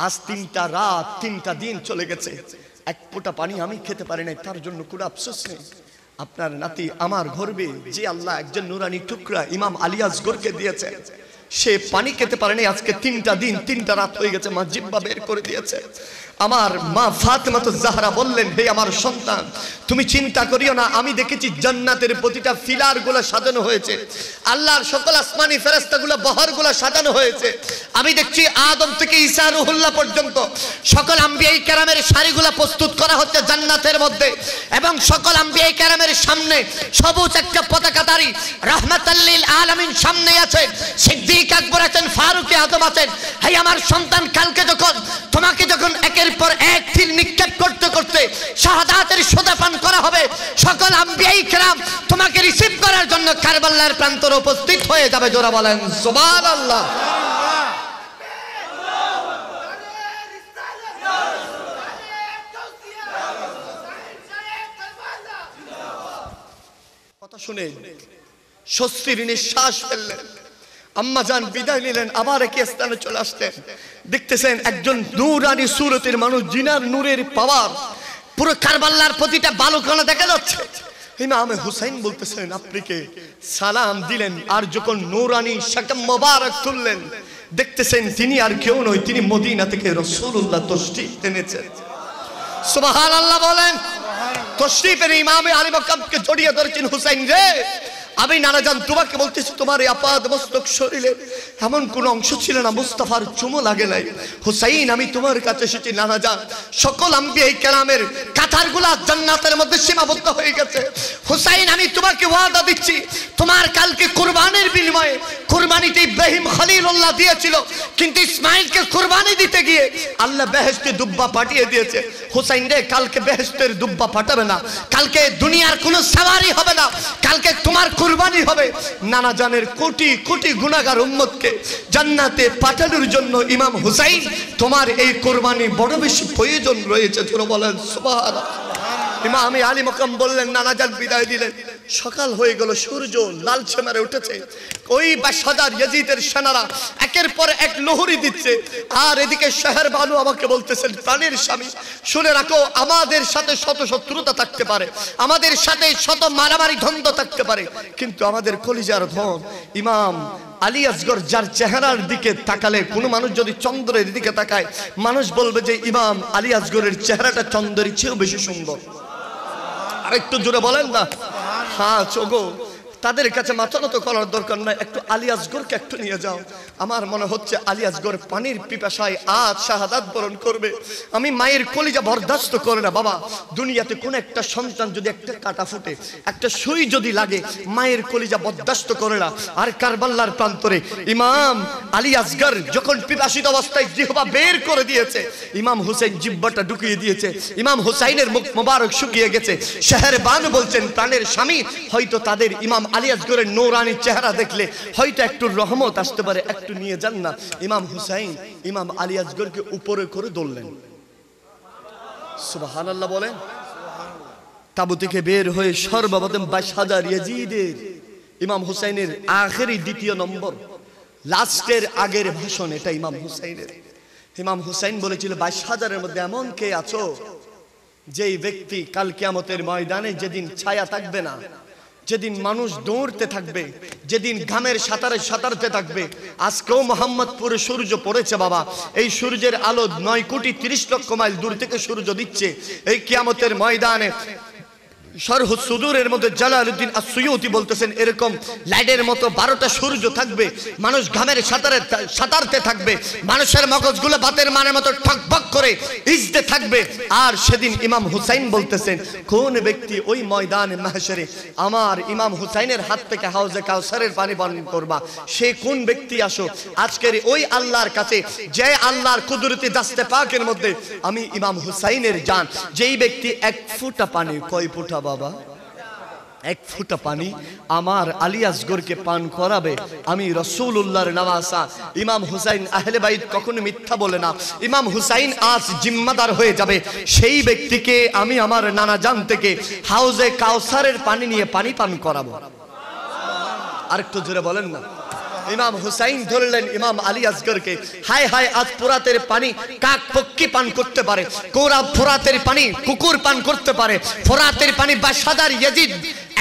আজ 3টা রাত 3টা দিন চলে গেছে, এক ফোঁটা পানি আমি খেতে পারি নাই, তার জন্য কোনো আফসোস নেই। আপনার নাতি আমার গর্বে যে আল্লাহ একজন নুরানি টুকরা ইমাম আলী আসগরকে দিয়েছে, সে পানি খেতে পারেনি। আজকে 3টা দিন 3টা রাত হয়ে গেছে, মা জিহ্বা বের করে দিয়েছে। আমার মা ফাতিমাতুজ জাহরা বললেন, হে আমার সন্তান, তুমি চিন্তা করিও না, আমি দেখেছি জান্নাতের প্রতিটা ফিলারগুলো সাজানো হয়েছে, আল্লাহর সকল আসমানি ফেরেশতাগুলো বহরগুলো সাজানো হয়েছে। আমি দেখছি আদম থেকে ঈসা রুহুল্লাহ পর্যন্ত সকল আম্বিয়ায়ে কেরামের সারিগুলো প্রস্তুত করা হচ্ছে জান্নাতের মধ্যে, এবং সকল আম্বিয়ায়ে কেরামের সামনে সবুজ একটা পতাকাধারী রাহমাতাল লিল আলামিন সামনে আছে, সিদ্দিক আকবর আছেন, ফারুক আযম আছেন। হে আমার সন্তান, কালকে তোমাকে যখন একের পর এক তীর নিক্ষেপ করতে করতে শাহাদাতের সোদা পান করা হবে, সকল আম্বিয়ায়ে কেরাম তোমাকে রিসিভ করার জন্য কারবালার প্রান্তরে উপস্থিত হয়ে যাবে। জোরা বলেন সুবহানাল্লাহ। কথা শুনে স্বস্তির নিঃশ্বাস ফেললেন। আম্মা জান বিদায় নিলেন, আবার একই স্থানে চলে আসলেন। দেখতেছেন একজন নূরানি সুরতের মানুষ, জিনার নূরের পাওয়ার পুরো কারবালার প্রতিটা বালুকণা দেখা যাচ্ছে। ইমামে হুসাইন বলতেছেন, আপনি কে? সালাম দিলেন, আর যখন নূরানি শাকাম মোবারক তুললেন, দেখতেছেন তিনি আর কেউ নয়, তিনি মদিনা থেকে রাসূলুল্লাহ তশরীফ এনেছেন। সুবহানাল্লাহ বলেন। তশরীফের ইমামে আলী মাকামকে জড়িয়ে ধরেছেন, হুসাইন রে, আমি নানা জান তোমাকে বলতেছি, তোমার এই আপাদ মস্তক শরীরে এমন কোন অংশ ছিল না মুস্তাফার চুমো লাগে নাই। হুসাইন, আমি তোমার কাছে এসেছি নানা জান, সকল আম্বিয়ায়ে কেরামের কাতারগুলা জান্নাতের মধ্যে সীমাবদ্ধ হয়ে গেছে। হুসাইন, আমি তোমাকে ওয়াদা দিচ্ছি, তোমার কালকে কুরবানির বিনিময়ে, কুরবানিতে ইব্রাহিম খলিলুল্লাহ দিয়েছিল, কিন্তু ইসমাইলকে কুরবানি দিতে গিয়ে আল্লাহ বেহেশতে দুব্বা পাঠিয়ে দিয়েছে। হুসাইন রে, কালকে বেহেশতের দুব্বা পাঠাবে না, কালকে দুনিয়ার কোনো সাওয়ারি হবে না, কালকে তোমার কুরবানি হবে। নানা জানের কোটি কোটি গুনাহগার উম্মতকে জান্নাতে পাঠানোর জন্য ইমাম হুসাইন, তোমার এই কুরবানি বড় বেশি প্রয়োজন রয়েছে। জোরে বলেন সুবহানাল্লাহ। ইমাম আলী মাকাম বললেন, নানা জান বিদায় দিলেন। সকাল হয়ে গেল, সূর্য লালচে মেরে উঠেছে। ওই 22,000 ইয়াজিদের সেনারা একের পর এক লহরি দিচ্ছে, আর এদিকে শহর বানু আমাকে বলতেছেন, প্রাণের স্বামী শুনে রাখো, আমাদের সাথে শত শত্রুতা থাকতে পারে, আমাদের সাথে শত মারামারি দ্বন্দ্ব থাকতে পারে, কিন্তু আমাদের কলিজার ধন ইমাম আলী আসগর, যার চেহারার দিকে তাকালে কোনো মানুষ যদি চন্দ্রের দিকে তাকায়, মানুষ বলবে যে ইমাম আলী আসগরের চেহারাটা চন্দ্রের চেয়েও বেশি সুন্দর। আরেকটু জোরে বলেন না। হ্যাঁ চোগো, তাদের কাছে মাথা নত করার দরকার নাই, একটু আলী আসগরকে একটু নিয়ে যাও। আমার মনে হচ্ছে আলী আসগর পানির পিপাসায় আজ শাহাদাত বরণ করবে। আমি মায়ের কলিজা বরদাস্ত করে না বাবা, দুনিয়াতে কোন একটা সন্তান যদি একটা কাটা ফুটে, একটা সুই যদি লাগে, মায়ের কলিজা বরদাস্ত করে না। আর কারবালার প্রান্তরে ইমাম আলী আসগর যখন পিপাসিত অবস্থায় জিহ্বা বের করে দিয়েছে, ইমাম হুসাইন জিহ্বাটা ঢুকিয়ে দিয়েছে, ইমাম হুসাইনের মুখ মোবারক শুকিয়ে গেছে। শহরে বানু বলছেন, প্রাণের স্বামী, হয়তো তাদের ইমাম আলী আসগরের নূরানি চেহারা দেখলে হয়তো একটু রহমত আসতে পারে, একটু নিয়ে যান না। ইমাম হুসাইন ইমাম আলী আসগরকে উপরে করে ধরলেন। সুবহানাল্লাহ বলেন। তাবু থেকে বের হয়ে সর্বপ্রথম 22,000 ইয়াজিদের ইমাম হুসাইনের আখেরি দ্বিতীয় নম্বর, লাস্টের আগের ভাষণ এটা ইমাম হুসাইনের। ইমাম হুসাইন বলেছিল, 22,000-এর মধ্যে এমন কে আছো যেই ব্যক্তি কাল কিয়ামতের ময়দানে যেদিন ছায়া থাকবে না, যেদিন মানুষ দৌড়তে থাকবে, যেদিন ঘামের সাঁতারে সাঁতারতে থাকবে। আজকেও মোহাম্মদপুরে সূর্য পড়েছে বাবা, এই সূর্যের আলো 9,30,00,000 মাইল দূর থেকে সূর্য দিচ্ছে। এই কিয়ামতের ময়দানে শরহ সুদূরের মধ্যে জালালউদ্দিন আস-সুয়ুতি বলতেছেন, এরকম লাইটের মতো 12টা সূর্য থাকবে, মানুষ ঘামের সাঁতারতে থাকবে, মানুষের মগজগুলো বাতের মানের মতো ঠকবক করে ইজতে থাকবে। আর সেদিন ইমাম হুসাইন বলতেছেন, কোন ব্যক্তি ওই ময়দানে মাহশরে আমার ইমাম হুসাইনের হাত থেকে হাউজে কাউসারের পানি পান করবা, সে কোন ব্যক্তি আসো আজকের ওই আল্লাহর কাছে, যে আল্লাহর কুদরতি দাস্তে পাকের মধ্যে আমি ইমাম হুসাইনের জান, যেই ব্যক্তি 1 ফোঁটা পানি, কয় ফোঁটা বাবা? 1 ফোঁটা পানি আমার আলী আসগরকে পান করাবে, আমি রাসূলুল্লাহর নওয়াসা ইমাম হুসাইন আহলে বাইত কখনো মিথ্যা বলে না। ইমাম হুসাইন আজ জিম্মাদার হয়ে যাবে, সেই ব্যক্তিকে আমি আমার নানা জান থেকে হাউজে কাউসারের পানি নিয়ে পানি পান করাবো। আরেকটু জোরে বলেন না। ইমাম হুসাইন ধরলেন ইমাম আলী আসগরকে, হায় হায়, আজ ফোরাতের পানি কাক পক্ষী পান করতে পারে, কোরা ফোরাতের পানি কুকুর পান করতে পারে, ফোরাতের পানি বাদশাদার ইয়াজিদ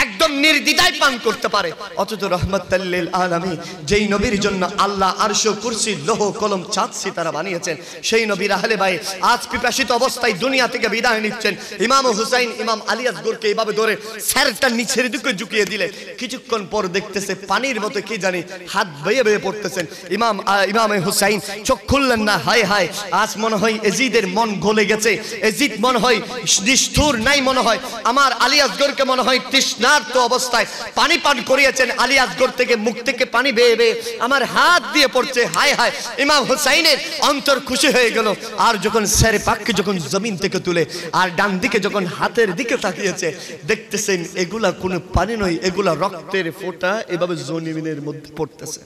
একদম নির্দ্বিধায় পান করতে পারে, অথচ রহমাতাল লিল আলামিন যেই নবীর জন্য আল্লাহ আরশ কুরসি লৌহ কলম চাঁদ সিতারা বানিয়েছেন, সেই নবীর আহলে বাইত আজ পিপাসিত অবস্থায় দুনিয়া থেকে বিদায় নিচ্ছেন। ইমাম হুসাইন ইমাম আলী আসগরকে এইভাবে ধরে স্যারটা নিচের দিকে ঝুঁকিয়ে দিলে কিছুক্ষণ পর দেখতেছে পানির মতো কি জানি হাত বেয়ে বেয়ে পড়তেছেন। ইমাম হুসাইন চোখ খুললেন না, হায় হায়, আজ মনে হয় এজিদের মন গলে গেছে, এজিদ মনে হয় নিষ্ঠুর নাই, মনে হয় আমার আলী আসগরকে মনে হয় তৃষ্ণার্ত অবস্থায় পানি পান করিয়েছেন, আলী আসগর থেকে মুখ থেকে পানি বেয়ে বেয়ে আমার হাত দিয়ে পড়ছে, হায় হায়। ইমাম হুসাইনের অন্তর খুশি হয়ে গেল। আর যখন স্যারে পাককে যখন জমিন থেকে তুলে আর ডান দিকে যখন হাতের দিকে তাকিয়েছে, দেখতেছেন এগুলা কোনো পানি নয়, এগুলা রক্তের ফোঁটা এভাবে জমিনের মধ্যে পড়তেছে।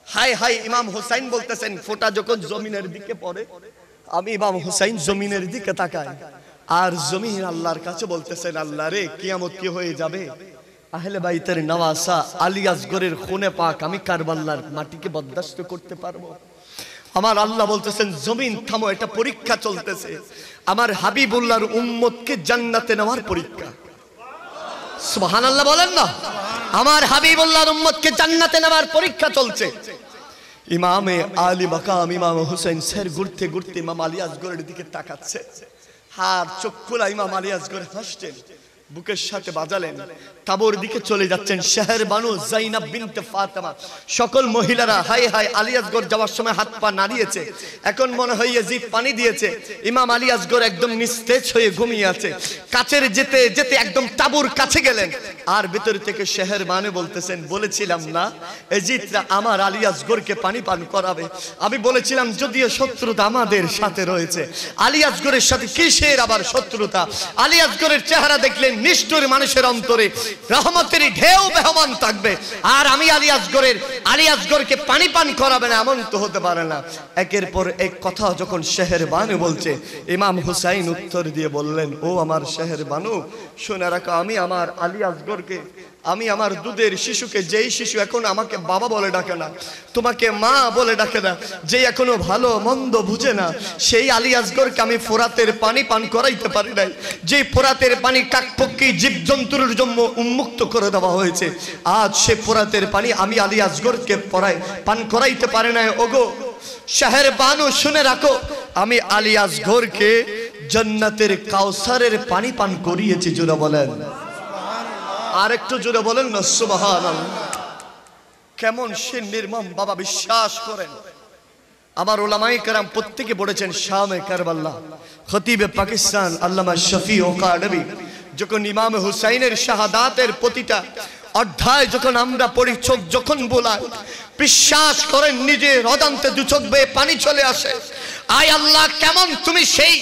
হায় হায়, ইমাম হুসাইন বলতেছেন ফোঁটা যখন জমিনের দিকে পড়ে, আমি ইমাম হুসাইন জমিনের দিকে তাকাই আর জমিন আল্লাহর কাছে বলতেছেন, আল্লাহ রে, কিয়ামত কি হয়ে যাবে, আহলে বাইতের নওয়াসা আলী আসগরের খুনে পাক আমি কারবালার মাটিকে বরদাস্ত করতে পারবো? আমার আল্লাহ বলতেছেন জমিন থামো, এটা পরীক্ষা চলতেছে, আমার হাবিবুল্লাহর উম্মতকে জান্নাতে নেওয়ার পরীক্ষা। সুবহানাল্লাহ বলেন না। আমার হাবিবুল্লাহর উম্মতকে জান্নাতে নেওয়ার পরীক্ষা চলছে। ইমামে আলী মাকাম ইমাম হুসাইন স্যার ঘুরতে ঘুরতে ইমাম আলী আসগরের দিকে তাকাচ্ছে, আর চোখ খোলা ইমাম আলী আসগর হাসছেন, বুকের সাথে বাজালেন, তাবর দিকে চলে যাচ্ছেন। শহর বানু জাইনাব বিনতে ফাতেমা সকল মহিলারা হায় হায়, আলী আসগর যাওয়ার সময় হাত পা নাড়িয়েছে, এখন মনে হয় ইয়াজিদ পানি দিয়েছে। ইমাম আলী আসগর একদম নিস্তেজ হয়ে ঘুমিয়ে আছে। কাছের যেতে যেতে একদম তাবুর কাছে গেলেন, আর ভেতর থেকে শহর বানু বলতেছেন, বলেছিলাম না ইয়াজিদরা আমার আলী আসগরকে পানি পান করাবে, আমি বলেছিলাম যদিও শত্রুতা আমাদের সাথে রয়েছে, আলী আসগরের সাথে কিসের আবার শত্রুতা? আলী আসগরের চেহারা দেখলেন নিষ্ঠুর মানুষের অন্তরে রহমতের ঢেউ বহমান থাকবে, আর আমি আলী আসগরকে পানি পান করাবে না, এমন তো হতে পারে না। একের পর এক কথা যখন শহর বানু বলছে, ইমাম হুসাইন উত্তর দিয়ে বললেন, ও আমার শহর বানু, শুনে রাখো, আমি আমার আলী আসগরকে, আমি আমার দুধের শিশুকে, যেই শিশু এখন আমাকে বাবা বলে ডাকে না, তোমাকে মা বলে ডাকে না, যে এখনো ভালো মন্দ বুঝে না, সেই আলী আসগরকে আমি ফোরাতের পানি পান করাইতে পারি নাই, যে ফোরাতের পানি কাকপক্ষী জীবজন্তুর জন্য উন্মুক্ত করে দেওয়া হয়েছে, আজ সে ফোরাতের পানি আমি আলী আসগরকে পান করাইতে পারি নাই। ওগো শহর বানু, শুনে রাখো, আমি আলী আসগরকে জান্নাতের কাউসারের পানি পান করিয়েছি। জোরে বলেন, আর একটু জোরে বলেন না সুবহানাল্লাহ। কেমন সে নির্মম বাবা, বিশ্বাস করেন। আমার উলামায়ে কেরাম প্রত্যেকে পড়েছেন শামে কারবালা, খতিবে পাকিস্তান আল্লামা শফি ওকা নবী যখন ইমাম হুসাইনের শাহাদাতের প্রতিটা অধ্যায় যখন আমরা পড়ি, চোখ যখন বোলাই, বিশ্বাস করেন নিজের অজান্তে দু চোখ বেয়ে পানি চলে আসে। আয় আল্লাহ, কেমন তুমি সেই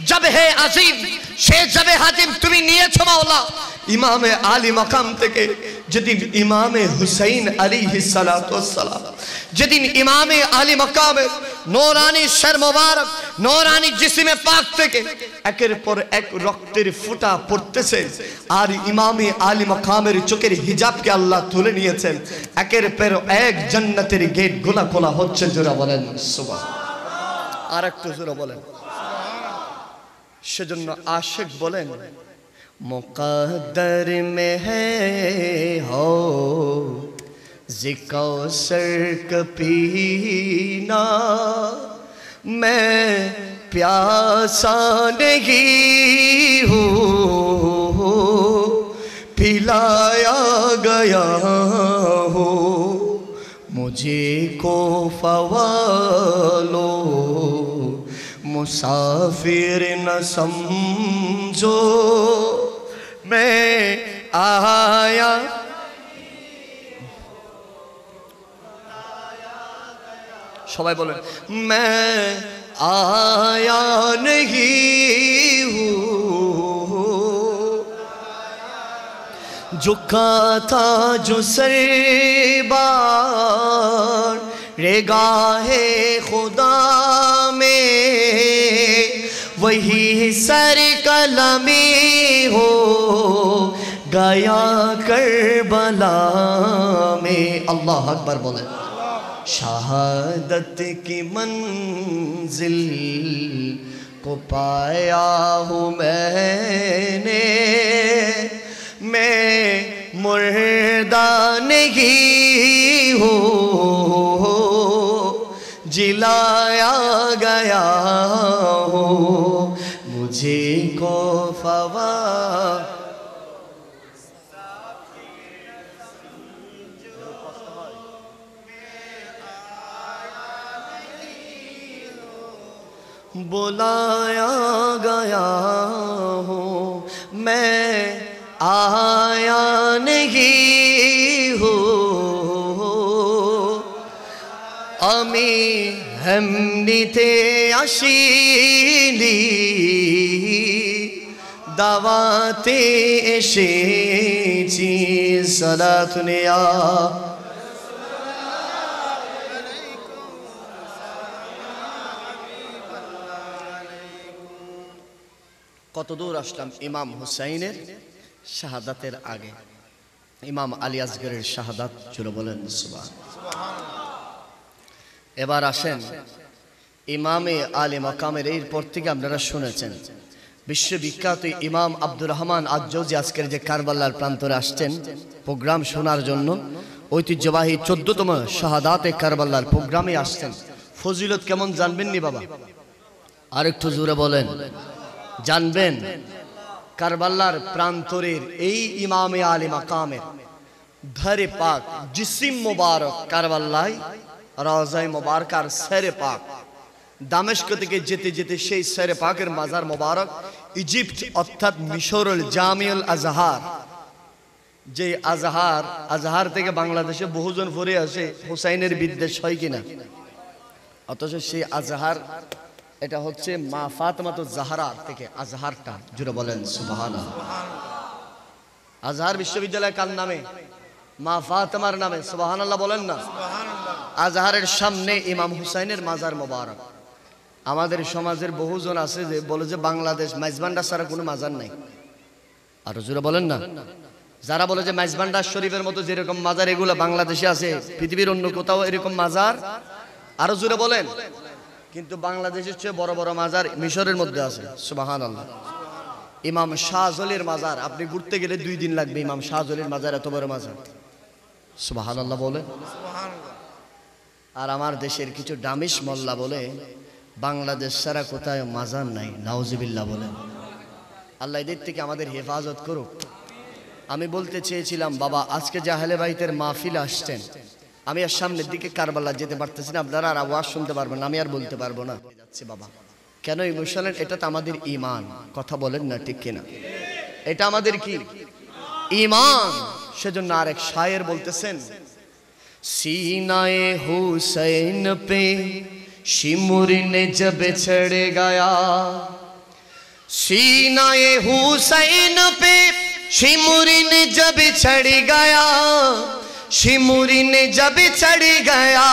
জবে আজিম, সে জবে হাজিম তুমি নিয়েছো মাওলা। ইমামে আলী মাকাম থেকে যেদিন ইমামে হুসাইন আলাইহিস সালাতু ওয়াস সালাম, যেদিন ইমামে আলী মাকামের নূরানি শর মুবারক, নূরানি জিসিমে পাক থেকে একের পর এক রক্তের ফোঁটা পড়তেছে, আর ইমামে আলী মাকামের চোখের হিজাবকে আল্লাহ তুলে নিয়েছেন, একের পর এক জান্নাতের গেট গুলা খোলা হচ্ছে। জোরে বলেন সুবহানাল্লাহ। আর একটু জোরে বলেন। সেজন্য আশিক বলেন, मुक़द्दर में है हो ज़िकौसर का पीना, मैं प्यासा नहीं हूँ, पिलाया गया हो, मुझे को फ़वालो, मुसाफिर न समझो, मैं आया। সবাই বলেন, मैं आया नहीं हूँ, झुका था जो सरबार रेगाहे खुदा में, वही सर कलमी हो गया करबला में। अल्लाह अकबर बोले। शहादत की मंजिल को पाया हूँ मैंने, मैं मुर्दा नहीं हूँ, जिलाया गया हूँ, मुझे को फवा बुलाया गया हूँ, मैं आया नहीं हूँ। আমি এমনিতে আসিনি, দাওয়াতে এসেছি। সালাতুন ইয়া কত দূর আসলাম ইমাম হুসাইনের শাহাদাতের আগে। ইমাম আলী আসগরের শাহাদাত জুড়ে বলেন সুবহানাল্লাহ। এবার আসেন ইমামে আলী মাকামের। এরপর থেকে আপনারা শুনেছেন বিশ্ববিখ্যাত ইমাম আব্দুর রহমান আজ-জৌজি আজকের যে কারবালার প্রান্তরে আসছেন প্রোগ্রাম শোনার জন্য, ঐতিহ্যবাহী 14তম শাহাদাতে কারবালার প্রোগ্রামে আসছেন। ফজিলত কেমন জানবেন নি বাবা? আর একটু জোরে বলেন। জানবেন কারবালার প্রান্তরের এই ইমামে আলী মাকামের ধরে পাক জিসিম মুবারক কারবালায় রওজায়ে মুবারকার সেরে পাক। দামেস্ক থেকে যেতে যেতে সেই সেরে পাকের মাজার মুবারক ইজিপ্ট অর্থাৎ মিশরুল জামিউল আজহার, যে আজহার থেকে বাংলাদেশে বহুজন পড়ে আসে হুসাইনের বিদ্বেষ হয় কিনা, অথচ সেই আজহার এটা হচ্ছে মা ফাতেমাতুজ জাহরা থেকে আজহারটা। জুড়ে বলেন সুবহানাল্লাহ। আজহার বিশ্ববিদ্যালয় কার নামে? মা ফাতেমার নামে। সুবহানাল্লাহ বলেন না। আজহারের সামনে ইমাম হুসাইনের মাজার মোবারক। আমাদের সমাজের বহুজন আছে যে বলে যে বাংলাদেশ মাইজবান্ডার ছাড়া কোনো মাজার নাই। আরো জোরে বলেন না। যারা বলে যে মাইজবান্ডার শরীফের মতো যেরকম মাজার এগুলো বাংলাদেশে আছে, পৃথিবীর অন্য কোথাও এরকম মাজার, আরো জোরে বলেন। কিন্তু বাংলাদেশের চেয়ে বড় বড় মাজার মিশরের মধ্যে আছে। সুবহানাল্লাহ। ইমাম শাহজলির মাজার আপনি ঘুরতে গেলে 2 দিন লাগবে। ইমাম শাহজলির মাজার এত বড় মাজার। সুবহানাল্লাহ বলে। আর আমার দেশের কিছু ডামিশ মোল্লা বলে বাংলাদেশ ছাড়া কোথায় মাজার নাই। নাউজুবিল্লাহ বলে। আল্লাহ এদের থেকে আমাদের হেফাজত করুক। আমি বলতে চেয়েছিলাম বাবা আজকে যে আহলে বাইতের মাহফিল আসছেন, আমি আর সামনের দিকে কারবালা যেতে পারতেছি না, আপনারা আর আওয়াজ শুনতে পারবেন না, আমি আর বলতে পারবো না। যাচ্ছে বাবা কেন ইমোশনাল? এটা তো আমাদের ঈমান। কথা বলেন না ঠিক কিনা? এটা আমাদের কি ঈমান। সেজন্য আরেক শায়ের বলতেছেন, सीनाए हुसैन पे शिमुर ने जब चढ़ गया, सीनाए हुसैन पे शिमुर ने जब चढ़ गया, शिमुर ने जब चढ़ गया,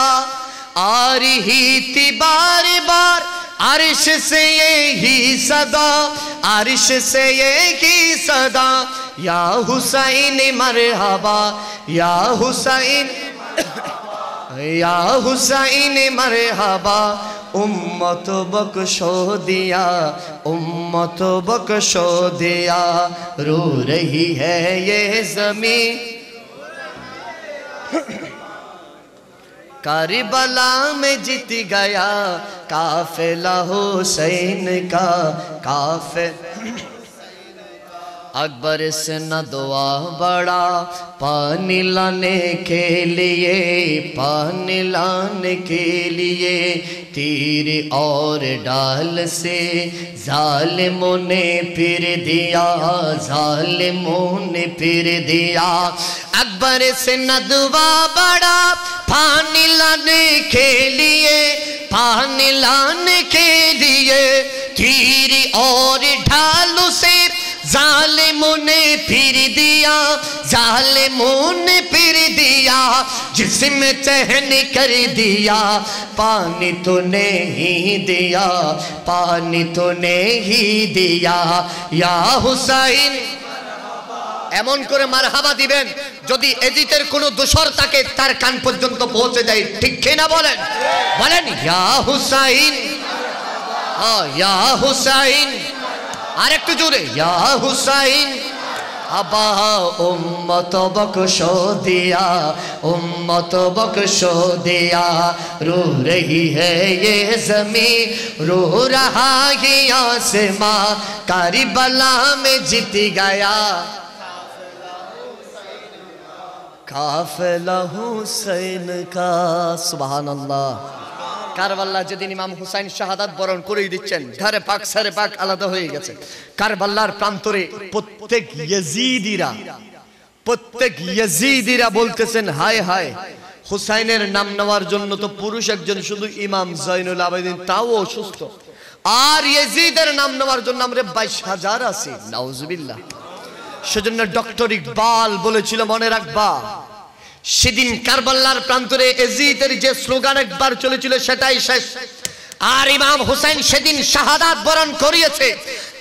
आ रही थी बार बार अर्श से यही सदा, अर्श से यही सदा, या हुसैन मरहबा, या हुसैन या हुसैन मरहबा, उम्मत बख्शो दिया, उम्मत बख्शो दिया, रो रही है ये ज़मीन, करबला में जीत गया काफिला हुसैन का, काफिला अकबर से न दुआ बड़ा पानी लाने के लिए, पानी लाने के लिए, तीर और डाल से जालिमों ने फिर दिया, जालिमों ने फिर दिया। अकबर से न दुआ बड़ा पानी लाने के लिए, पानी लाने के लिए, तीर और ढाल से जालिमों ने फिर दिया, जालिमों ने फिर दिया, जिस्म चहन कर दिया, पानी तो नहीं दिया, पानी तो नहीं दिया, या हुसैन এমন করে মারহাবা দিবেন যদি এজিদের কোনো দোসর থাকে তার কান পর্যন্ত পৌঁছে যায়, ঠিক কিনা বলেন? বলেন ইয়া হুসাইন, ইয়া হুসাইন, আর একটু জোরে ইয়া হুসাইন। আবা উম্মত বকশো দিয়া, উম্মত বকশো দিয়া, रो रही है ये ज़मीं, रो रहा है आसमां, करबला में जीत गया काफिला हुसैन का। सुभान अल्लाह। কারবাল্লা যেদিন ইমাম হুসাইন শাহাদাত বরণ করে দিচ্ছেন, ধারে পাক সারে পাক আলাদা হয়ে গেছে। কারবাল্লার প্রান্তরে প্রত্যেক ইয়াজিদিরা বলতেছেন হায় হায়, হুসাইনের নাম নেওয়ার জন্য তো পুরুষ একজন শুধু ইমাম জয়নুল আবেদিন, তাও অসুস্থ, আর ইয়াজিদের নাম নেওয়ার জন্য আমরা 22,000 আছি। নাউজুবিল্লাহ। সেজন্য ডক্টর ইকবাল বলেছিল, মনে রাখবা সেদিন কারবাল্লার প্রান্তরে ইয়াজিদের যে স্লোগান একবার চলেছিল সেটাই শেষ, আর ইমাম হুসাইন সেদিন শাহাদাত বরণ করিয়েছে।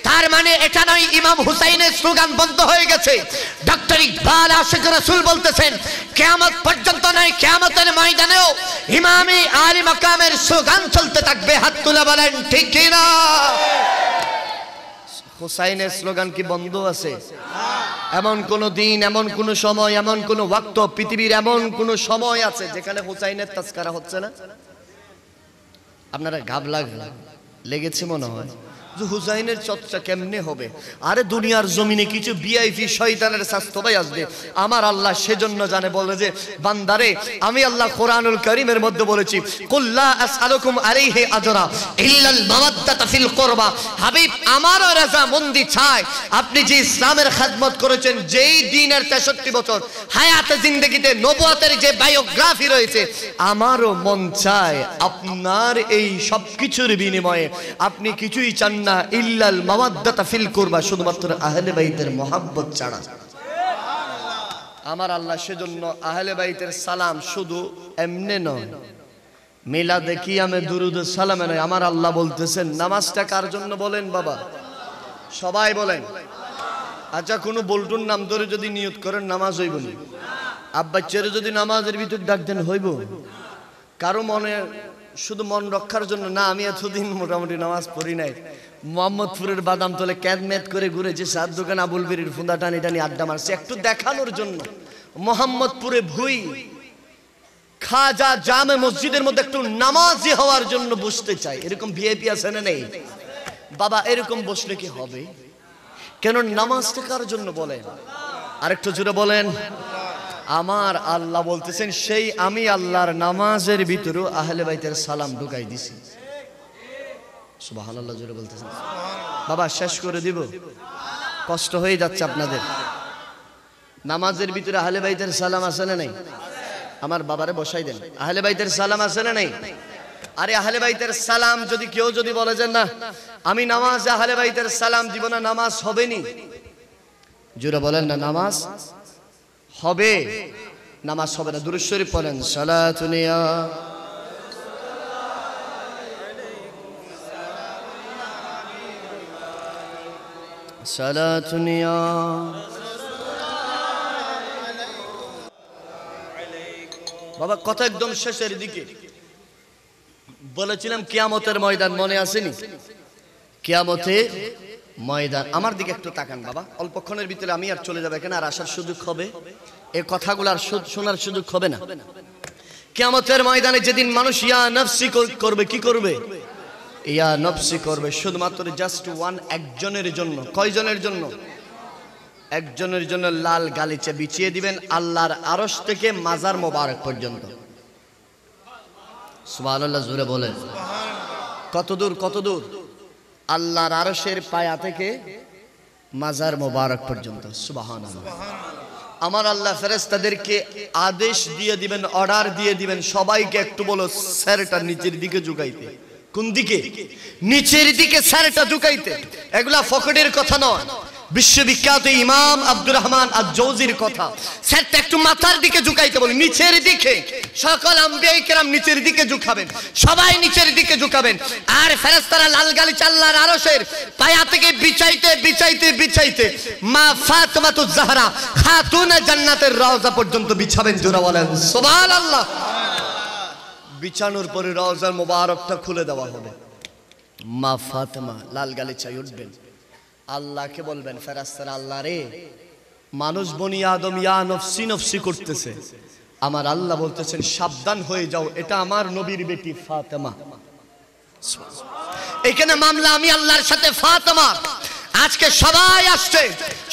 তার মানে এটা নয় ইমাম হুসাইনের স্লোগান বন্ধ হয়ে গেছে। ডক্টর ইকবাল আশিক রাসূল বলতেছেন কিয়ামত পর্যন্ত নয়, কিয়ামতের ময়দানেও ইমামে আলী মাকামের স্লোগান চলতে থাকবে। হাত তুলে বলেন ঠিক কি না? হুসাইনের স্লোগান কি বন্ধ আছে? এমন কোন দিন, এমন কোন সময়, এমন কোন ওয়াক্ত, পৃথিবীর এমন কোন সময় আছে যেখানে হুসাইনের তাজকারা হচ্ছে না? আপনারা ঘাবলা লেগেছে মনে হয় যে হুসাইনের চর্চা কেমনে হবে? আরে দুনিয়ার জমিনে কিছু ভিআইপি শয়তানের স্বাস্থ্য ভাই আসবে, আমার আল্লাহ সেজন্য জানে, বলে যে বান্দারে আমি আল্লাহ কোরআনুল কারীমের মধ্যে বলেছি কুল্লা আসআলুকুম আলাইহি আজরা ইল্লাল মাওয়াদ্দাতা ফিল কুরবা। হাবিব আমারও রাজামন্দি চাই, আপনি যে ইসলামের খেদমত করেছেন, যেই দিনের 63 বছর হায়াতে জিন্দেগিতে নবুয়তের যে বায়োগ্রাফি রয়েছে, আমারও মন চায় আপনার এই সব কিছুর বিনিময়ে আপনি কিছুই চান না ইল্লাল মাওয়াদ্দাতা ফিল কুরবা, শুধুমাত্র আহলে বাইতের মহব্বত ছাড়া। আমার আল্লাহ সেজন্য আহলে বাইতের সালাম শুধু এমনে নয়, মিলাদে কিয়ামে দুরুদ সালামে নয়, আমার আল্লাহ বলতেছেন নামাজটা কার জন্য বলেন বাবা? সবাই বলেন। আচ্ছা কোন বল্টুর নাম ধরে যদি নিয়ত করেন নামাজ হইব না, আব্বাচ্চারে যদি নামাজের ভিতর ডাক দেন হইব? কারো মনে শুধু মন রক্ষার জন্য না, আমি এতদিন মোটামুটি নামাজ পড়ি নাই, মোহাম্মদপুরের বাদাম তলে ক্যাদমেদ করে ঘুরেছে, সাত দোকান আবুল বিরির ফুঁদা টানি টানি আড্ডা মারছে, একটু দেখানোর জন্য মোহাম্মদপুরে ভুই খাজা জামে মসজিদের মধ্যে একটু নামাজি হওয়ার জন্য বসতে চাই। এরকম ভিআইপি আছে না নেই বাবা? এরকম বসলে কি হবে? কেন নামাজটা কার জন্য বলেন? আরেকটু জোরে বলেন। আমার আল্লাহ বলতেছেন সেই আমি আল্লাহর নামাজের ভিতরে আহলে বাইতের সালাম ঢুকাই দিছি। সুবহানাল্লাহ জোরে বলতেছেন। বাবা শেষ করে দিব, কষ্ট হয়ে যাচ্ছে আপনাদের। নামাজের ভিতরে আহলে বাইতের সালাম আছে না নাই? আমার বাবারে বসাই দেন, আহলে বাইতের সালাম আছে না নাই? আরে আহলে বাইতের সালাম যদি কেউ যদি বলে যে না আমি নামাজে আহলে বাইতের সালাম দিব না, নামাজ হবে নি। জোরে বলেন না, নামাজ হবে? নামাজ হবে না। দুরূদ শরীফ পড়েন, সালাতুনিয়া সালাতুনিয়া। বাবা কথা একদম শেষের দিকে বলেছিলাম কিয়ামতের ময়দান, মনে আসেনি? কিয়ামতের ময়দান। আমার দিকে একটু তাকান বাবা, অল্পক্ষণের ভিতরে আমি আর চলে যাবো, এখানে আর আসার সুযোগ হবে, এই কথাগুলো আর শোনার সুযোগ হবে না। কিয়ামতের ময়দানে যেদিন মানুষ ইয়া নফসি করবে, কি করবে? ইয়া নফসি করবে, শুধুমাত্র জাস্ট ওয়ান, একজনের জন্য। কয়জনের জন্য? একজনের জন্য লাল গালিচা বিছিয়ে দিবেন আল্লাহর আরশ থেকে মাজার মোবারক পর্যন্ত। সুবহানাল্লাহ জোরে বলেন। কত দূর? কত দূর? আল্লাহর আরশের পায়া থেকে মাজার মোবারক পর্যন্ত। সুবহানাল্লাহ। আমার আল্লাহ ফেরেশতাদেরকে আদেশ দিয়ে দিবেন, অর্ডার দিয়ে দিবেন, সবাইকে একটু বলো স্যারটা নিচের দিকে ঝুঁকাইতে। কোন দিকে? নিচের দিকে স্যারটা ঝুঁকাইতে। এগুলা ফকটের কথা নয়, বিশ্ববিখ্যাত ইমাম আব্দুর রহমান আজ-জৌজির কথা। স্যারটা একটু মাথার দিকে ঝুঁকাইতে বলি, নিচের দিকে। সকল আম্বিয়ায়ে কেরাম নিচের দিকে ঝুঁকাবেন, সবাই নিচের দিকে ঝুঁকাবেন। আর ফেরেশতারা লাল গালিচা আল্লাহর আরশের পায়া থেকে বিছাইতে বিছাইতে বিছাইতে মা ফাতেমাতুজ জাহরা খাতুনে জান্নাতের রওজা পর্যন্ত বিছাবেন। জোরে বলেন সুবহানাল্লাহ। বিছানোর পরে রওজার মোবারকটা খুলে দেওয়া হবে। মা ফাতেমা লাল গালিচায় উঠবেন, আল্লাহকে বলবেন, ফেরেশতারা আল্লাহ রে, মানুষ বনি আদম ইয়া নফসি নফসি করতেছে, আমার আল্লাহ বলতেছেন সাবধান হয়ে যাও, এটা আমার নবীর বেটি ফাতেমা। এখানে মামলা আমি আল্লাহর সাথে ফাতেমা। আজকে সবাই আসছে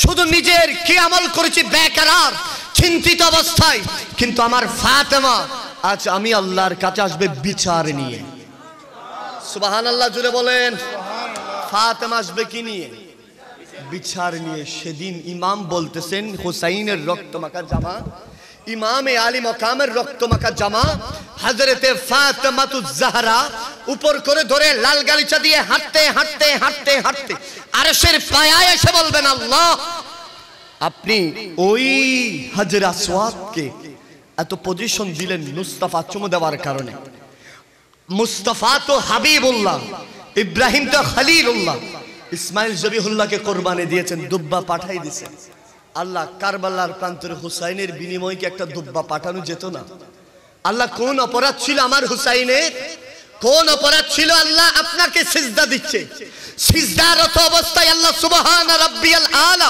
শুধু নিজের কি আমল করেছি বেকারার চিন্তিত অবস্থায়, কিন্তু আমার ফাতেমা আজ আমি আল্লাহর কাছে আসবে বিচার নিয়ে। সুবহানাল্লাহ জুড়ে বলেন। ফাতেমা আসবে কি নিয়ে? বিচার নিয়ে। সেদিন ইমাম বলতেছেন হুসাইনের রক্তমাখা জামা, ইমামে আলী মকামের রক্তমাখা জামা হযরতে ফাতেমাতুজ জাহরা উপর করে ধরে লাল গালিচা দিয়ে হাঁটতে হাঁটতে হাঁটতে হাঁটতে আরশের পায়ায় এসে বলবেন, আল্লাহ আপনি ওই হাজরা আসওয়াদকে এত পজিশন দিলেন মুস্তাফা চুমু দেওয়ার কারণে। মুস্তাফা তো হাবিবুল্লাহ, ইব্রাহিম তো খলিলুল্লাহ, ইসমাইল জবিহুল্লাহকে কোরবানি দিয়েছেন, দুব্বা পাঠাই দিয়েছেন। আল্লাহ কারবালার প্রান্তরে হুসাইনের বিনিময়ে কি একটা দুব্বা পাঠানো যেত না? আল্লাহ কোন অপরাধ ছিল আমার হুসাইনের? কোন অপরাধ ছিল আল্লাহ আপনাকে সিজদা দিচ্ছে? সিজদারত অবস্থায় আল্লাহ সুবহান রাব্বিয়াল আলা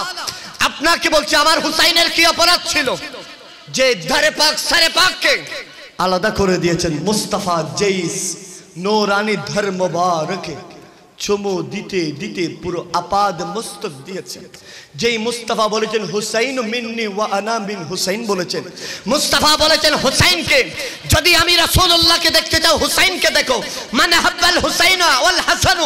আপনাকে বলছে আমার হুসাইনের কি অপরাধ ছিল যে ধারে পাক সারে পাককে আলাদা করে দিয়েছেন? মুস্তাফা জেইস নূরানি ধর্ম মুবারকে চুমু দিতে দিতে পুরো আপাদ মস্তক দিয়েছেন। যেই মুস্তাফা বলেছেন হুসাইন মিন্নি ওয়া আনা মিন হুসাইন বলেছেন, মুস্তাফা বলেছেন হুসাইনকে যদি আমি রাসূলুল্লাহকে দেখতে চাও হুসাইনকে দেখো। মান হাব্বাল হুসাইন ওয়াল হাসান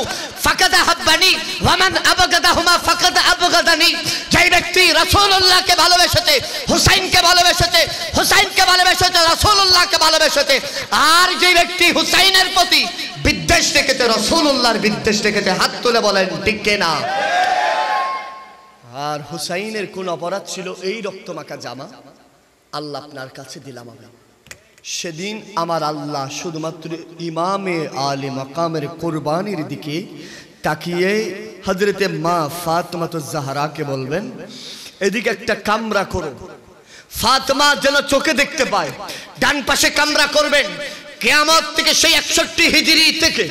ফাকাদ হাব্বানি ওয়া মান আবগাদাহুমা ফাকাদ আবগাদানি। যেই ব্যক্তি রাসূলুল্লাহকে ভালোবেসেছে, হুসাইনকে ভালোবেসেছে, হুসাইনকে ভালোবেসেছে, রাসূলুল্লাহকে ভালোবেসেছে, আর যেই ব্যক্তি হুসাইনের প্রতি বিদ্বেষ রেখেছে, রাসূলুল্লাহর বিদ্বেষ রেখেছে, হাত তুলে বলেন ঠিক না? আর হুসাইনের কোন অপরাধ ছিল? এই রক্তমাখা জামা আল্লাহ আপনার কাছে দিলাম আমি। সেদিন আমার আল্লাহ শুধুমাত্র ইমামে আলী মাকামের কোরবানির দিকে তাকিয়ে হযরতে মা ফাতেমাতুজ জাহরাকে বলবেন, এদিকে একটা কামরা করো, ফাতেমা যেন চোখে দেখতে পায়। ডান পাশে কামরা করবেন। কিয়ামত থেকে সেই 61 হিজরি থেকে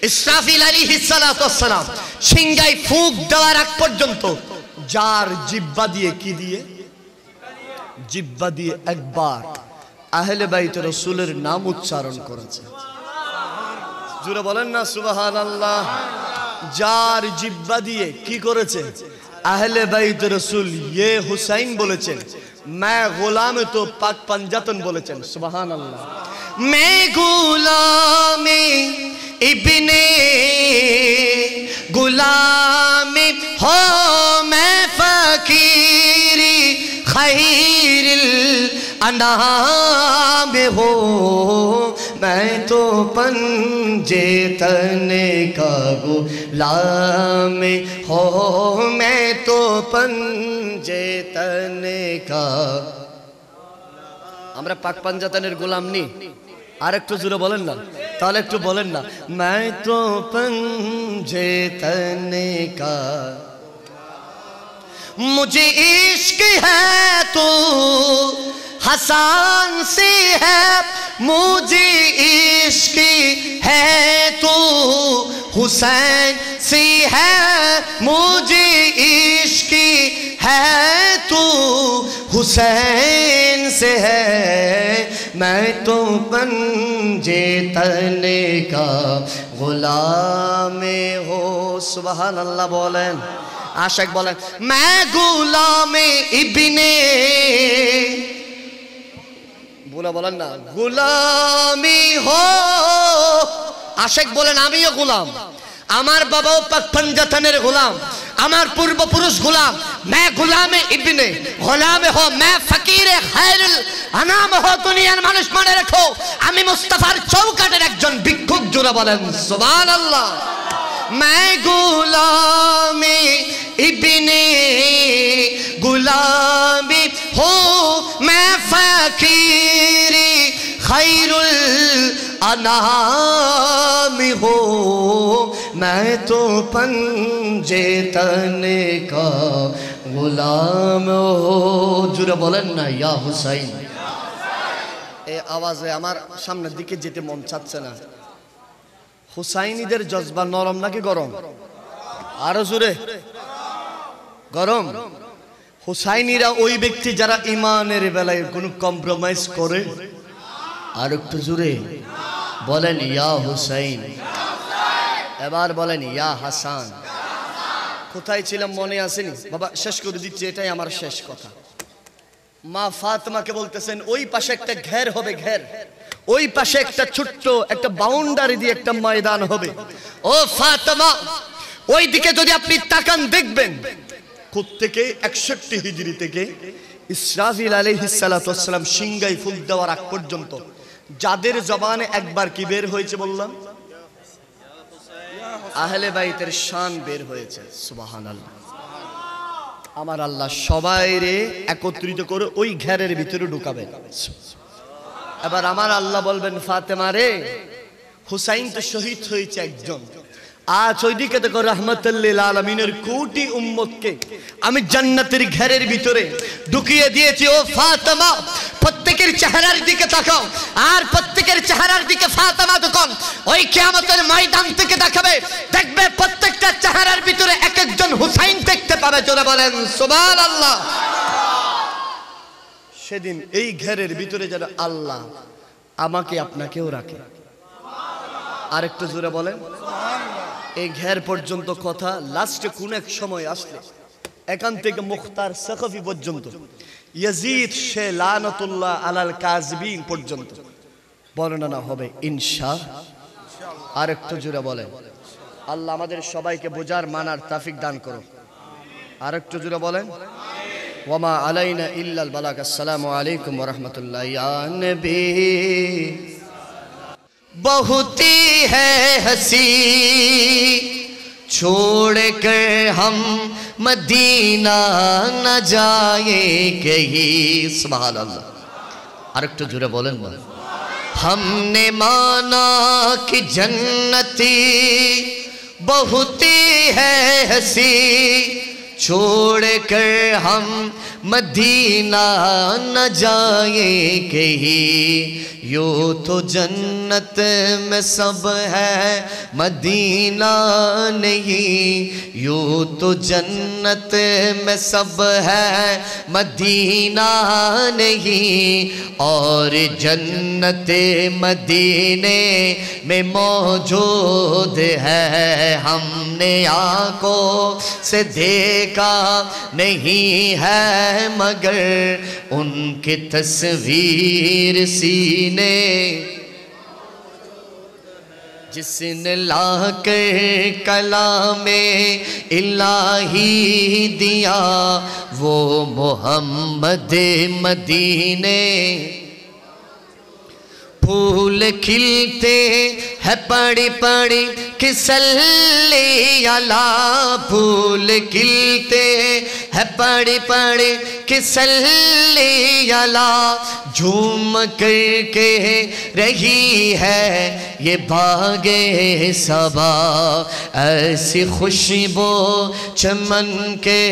ইসরাফিল আলাইহিস সালাতু ওয়াস সালাম সিংহায় ফুঁক দেওয়ার আগ পর্যন্ত যার জিহ্বা দিয়ে কি দিয়ে? জিহ্বা দিয়ে একবার আহলে বাইত রাসূলের নাম উচ্চারণ করেছে। জোরে বলেন না সুবহানাল্লাহ। যার জিহ্বা দিয়ে কি করেছে? আহলে বাইত রাসূল ইয়ে হুসাইন বলেছেন, मैं गुलाम तो पाक पंजातन बोलेছেন সুবহানাল্লাহ। मैं गुलाम इब्ने गुलाम हो मैं फकीरी खैरिल अनाम हो मैं तो पंजे तने का गुलाम हो मैं तो पंजे तने का। আমরা পাক পাঞ্জাতানের গোলাম নি? আর একটু জোরে বলেন না, তাহলে একটু বলেন না, मैं तो पंजे तने का मुझे इश्क है तो हसन से है मुझे इश्क है तो हुसैन से है मुझे इश्क है तो हुसैन से है मैं तो पंजे तने का गुलाम हो। सुबहान अल्लाह बोलें, आशिक बोलें, मैं गुलाम इब्ने बोला बोलें ना गुलामी हो। आशिक बोलें आमियो गुलाम, আমার বাবাও পাক পাঞ্জাতানের গোলাম, আমার পূর্বপুরুষ গোলাম। मैं गुलाम इब्ने गुलाम हो मैं फकीर खैरुल अनाम हो। দুনিয়ার মানুষ মনে রাখো আমি মুস্তাফার চৌকাটের একজন ভিক্ষুক। জোরে বলেন সুবহানাল্লাহ। मैं गुलामी इब्ने गुलामी हो, मैं फकीरी खैरुल अनाम हो, मैं तो पंजे तने का गुलाम हो। जुरे बोलें ना या हुसैन। ए आवाज़े আমার সামনের দিকে যেতে মন চাচ্ছে না। হুসাইনীদের জজবা নরম নাকি গরম? আরো জোরে। গরম। হুসাইনীরা ওই ব্যক্তি যারা ঈমানের বেলায় কোনো কম্প্রোমাইজ করে। আর একটু জোরে বলেন ইয়া হুসাইন। এবার বলেন ইয়া হাসান। কোথায় ছিলাম মনে আসেনি? বাবা শেষ করে দিচ্ছি, এটাই আমার শেষ কথা। মা ফাতেমাকে বলতেছেন ওই পাশে একটা ঘের হবে, ঘের, ওই পাশে একটা ছোট্ট একটা বাউন্ডারি দিয়ে একটা ময়দান হবে। ও ফাতেমা, ওই দিকে যদি আপনি তাকান দেখবেন কোত্থেকে 61 হিজরি থেকে ইসরাফিল আলাইহিস সালাতু ওয়াস সালাম সিংগায় ফুল দেওয়ার আগ পর্যন্ত যাদের জবানে একবার কি বের হয়েছে বললাম? আহলে বাইতের শান বের হয়েছে। সুবহানাল্লাহ। আমার আল্লাহ সবাইরে একত্রিত করে ওই ঘেরের ভিতরে ঢুকাবেন। এবার আমার আল্লাহ বলবেন ফাতেমা রে, হুসাইন তো শহীদ হয়েছে একজন, আজ ওইদিকে দেখো রাহমাতুল লিল আলামিনের কোটি উম্মতকে আমি জান্নাতের ঘেরের ভিতরে ঢুকিয়ে দিয়েছি। ও ফাতেমা, প্রত্যেকের চেহারার দিকে তাকাও, আর প্রত্যেকের চেহারার দিকে ফাতেমা যখন ওই কিয়ামতের ময়দান থেকে দেখাবে, দেখবে প্রত্যেকটা চেহারার ভিতরে এক একজন হুসাইন দেখতে পাবে। জোরে বলেন সুবহানাল্লাহ। সেদিন এই ঘেরের ভিতরে যারা আল্লাহ আমাকে আপনাকেও রাখে। আরেকটু জোরে বলেন। এই ঘের পর্যন্ত কথা লাস্টে কোন এক সময় আসলে এখান থেকে মুখতার সাকাফি পর্যন্ত, ইয়াজিদ সে লানাতুল্লাহ আলাল কাযিবিন পর্যন্ত বর্ণনা হবে ইনশাআল্লাহ। আরেকটু জোরে বলেন। আল্লাহ আমাদের সবাইকে বোঝার মানার তৌফিক দান করুন। আরেকটু জোরে বলেন। ওয়ামা আলাইনা ইল্লাল বালাগ। আসসালামু আলাইকুম ওয়া রাহমাতুল্লাহ। ইয়া নবী बहुत है हंसी छोड़ कर हम मदीना न जाए कहीं। सुभान अल्लाह। आरेकटू जोरे बोलें ना। हमने माना कि जन्नती बहुत है हंसी छोड़ कर हम मदीना न जाए कहीं। यूं तो जन्नत में सब है मदीना नहीं, यूं तो जन्नत में सब है मदीना नहीं, और जन्नत मदीने में मौजूद है। हमने आंखों से देखा नहीं है मगर उनकी तस्वीर सीने, जिसने लाकर कलामे इलाही दिया वो मोहम्मद मदीने। फूल खिलते है पड़ी पड़ी किसल्ली अला, फूल खिलते है पड़ी पड़ी किसल्ली अला, झूम करके रही है ये बागे सबा। ऐसी खुशबू चमन के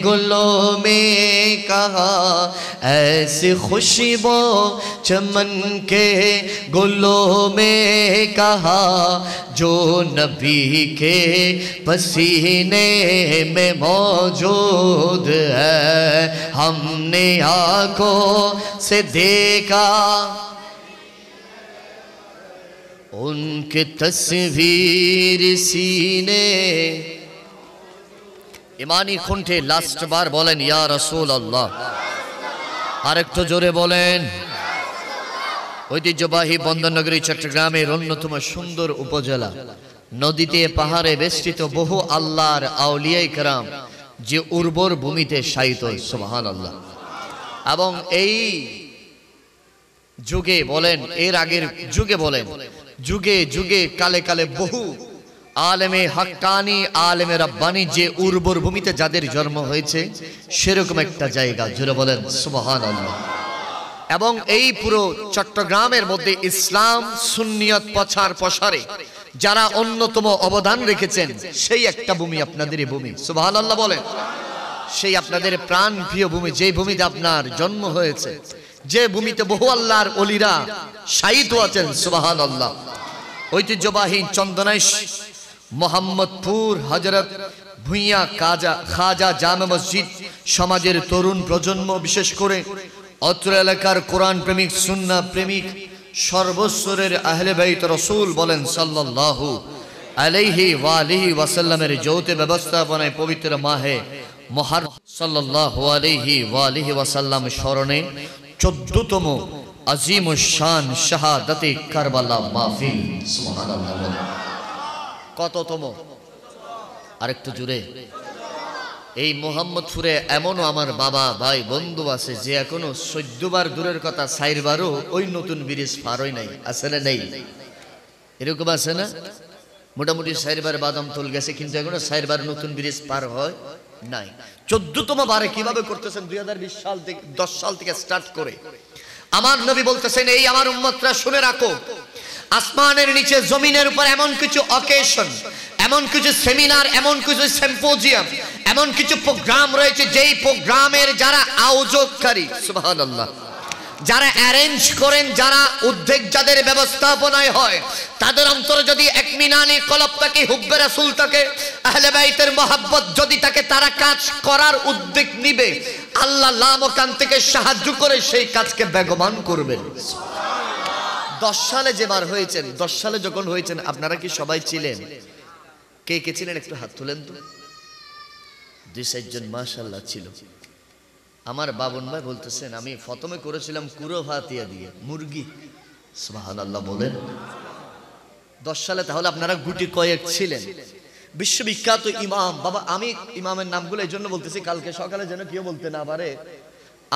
गुलों में कहा, ऐसी खुशबू चमन के गुलों में कहा, जो नबी के पसीने में मौजूद है। हमने आंखों से देखा उनकी तस्वीर सीने। ईमानी कण्ठे लास्ट बार बोलें या रसूल अल्लाह। आरेकटू जोरे बोलें। ঐতিহ্যবাহী বন্দরনগরী চট্টগ্রামের অন্যতম সুন্দর উপজেলা, নদীতে পাহাড়ে বেষ্টিত বহু আল্লাহর আউলিয়া کرام যে উর্বর ভূমিতে শায়িত। সুবহানাল্লাহ। এবং এই যুগে বলেন, এর আগের যুগে বলেন, যুগে যুগে কালে কালে বহু আলেমে হাক্কানি আলেমে রাব্বানি যে উর্বর ভূমিতে যাদের জন্ম হয়েছে সেরকম একটা জায়গা, জোরে বলেন সুবহানাল্লাহ। এবং এই পুরো চট্টগ্রামের মধ্যে ইসলাম সুন্নিয়ত প্রচার প্রসারে যারা অন্যতম অবদান রেখেছেন সেই একটা ভূমি আপনাদের এই ভূমি, সুবহানাল্লাহ বলেন। সেই আপনাদের প্রাণ প্রিয় ভূমি, যে ভূমিতে আপনার জন্ম হয়েছে, যে ভূমিতে বহু আল্লাহর ওলিরা শায়িত আছেন, সুবহানাল্লাহ। ঐতিহ্যবাহী চন্দনাইশ মোহাম্মদপুর হযরত ভুইয়া খাজা জামে মসজিদ সমাজের তরুণ প্রজন্ম, বিশেষ করে অত্র এলাকার কোরআন প্রেমিক, সুন্নাহ প্রেমিক, সর্বস্তরের আহলে বাইত রাসূল বলেন সাল্লাল্লাহু আলাইহি ওয়া আলিহি ওয়াসাল্লামের যৌথ ব্যবস্থাপনায় পবিত্র মাহে মুহররম সাল্লাল্লাহু আলাইহি ওয়া আলিহি ওয়াসাল্লাম স্মরণে 14তম আজিমুশ শান শাহাদাতে কারবালা মাহফিল, সুবহানাল্লাহ। কততম? আরেকটু জুড়ে। এই মোহাম্মদপুরে এমনও আমার বাবা ভাই বন্ধু আছে যে এখনো 14 বার দূরের কথা 4 বারও ওই নতুন ব্রিজ পার হয় নাই, আছে না নেই? এরকম আছে না? মোটামুটি 4 বার বাদাম তোল গেছে কিন্তু এখনো 4 বার নতুন ব্রিজ পার হয় নাই। 14তম বারে কিভাবে করতেছেন? 2020 সাল থেকে 10 সাল থেকে স্টার্ট করে আমার নবী বলতেছেন, এই আমার উম্মতরা শুনে রাখো, আসমানের নিচে জমিনের উপর এমন কিছু অকেশন, এমন কিছু সেমিনার, এমন কিছু সিম্পোজিয়াম, এমন কিছু প্রোগ্রাম রয়েছে যেই প্রোগ্রামের যারা আয়োজককারী, সুবহানাল্লাহ, যারা অ্যারেঞ্জ করেন, যারা উদ্যোগ যাদের ব্যবস্থাপনায় হয়, তাদের অন্তরে যদি একমিনানি কলব থাকে, হুব্বে রাসূল থাকে, আহলে বাইতের মহব্বত যদি থাকে, তারা কাজ করার উদ্যোগ নিবে, আল্লাহ লামকান থেকে সাহায্য করে সেই কাজকে বেগবান করবেন। 10 সালে যেবার হয়েছেন, 10 সালে যখন হয়েছেন আপনারা কি সবাই ছিলেন? কে কে ছিলেন একটু হাত তুলেন তো। 2-4 জন মাশাআল্লাহ ছিল। আমার বাবন ভাই বলতেছেন, আমি প্রথমে করেছিলাম কুরো ফাতিয়া দিয়ে মুরগি, সুবহানাল্লাহ বলেন। 10 সালে তাহলে আপনারা গুটি কয়েক ছিলেন। বিশ্ববিখ্যাত ইমাম, বাবা আমি ইমামের নামগুলো এই জন্য বলতেছি কালকে সকালে যেন কেউ বলতে না পারে,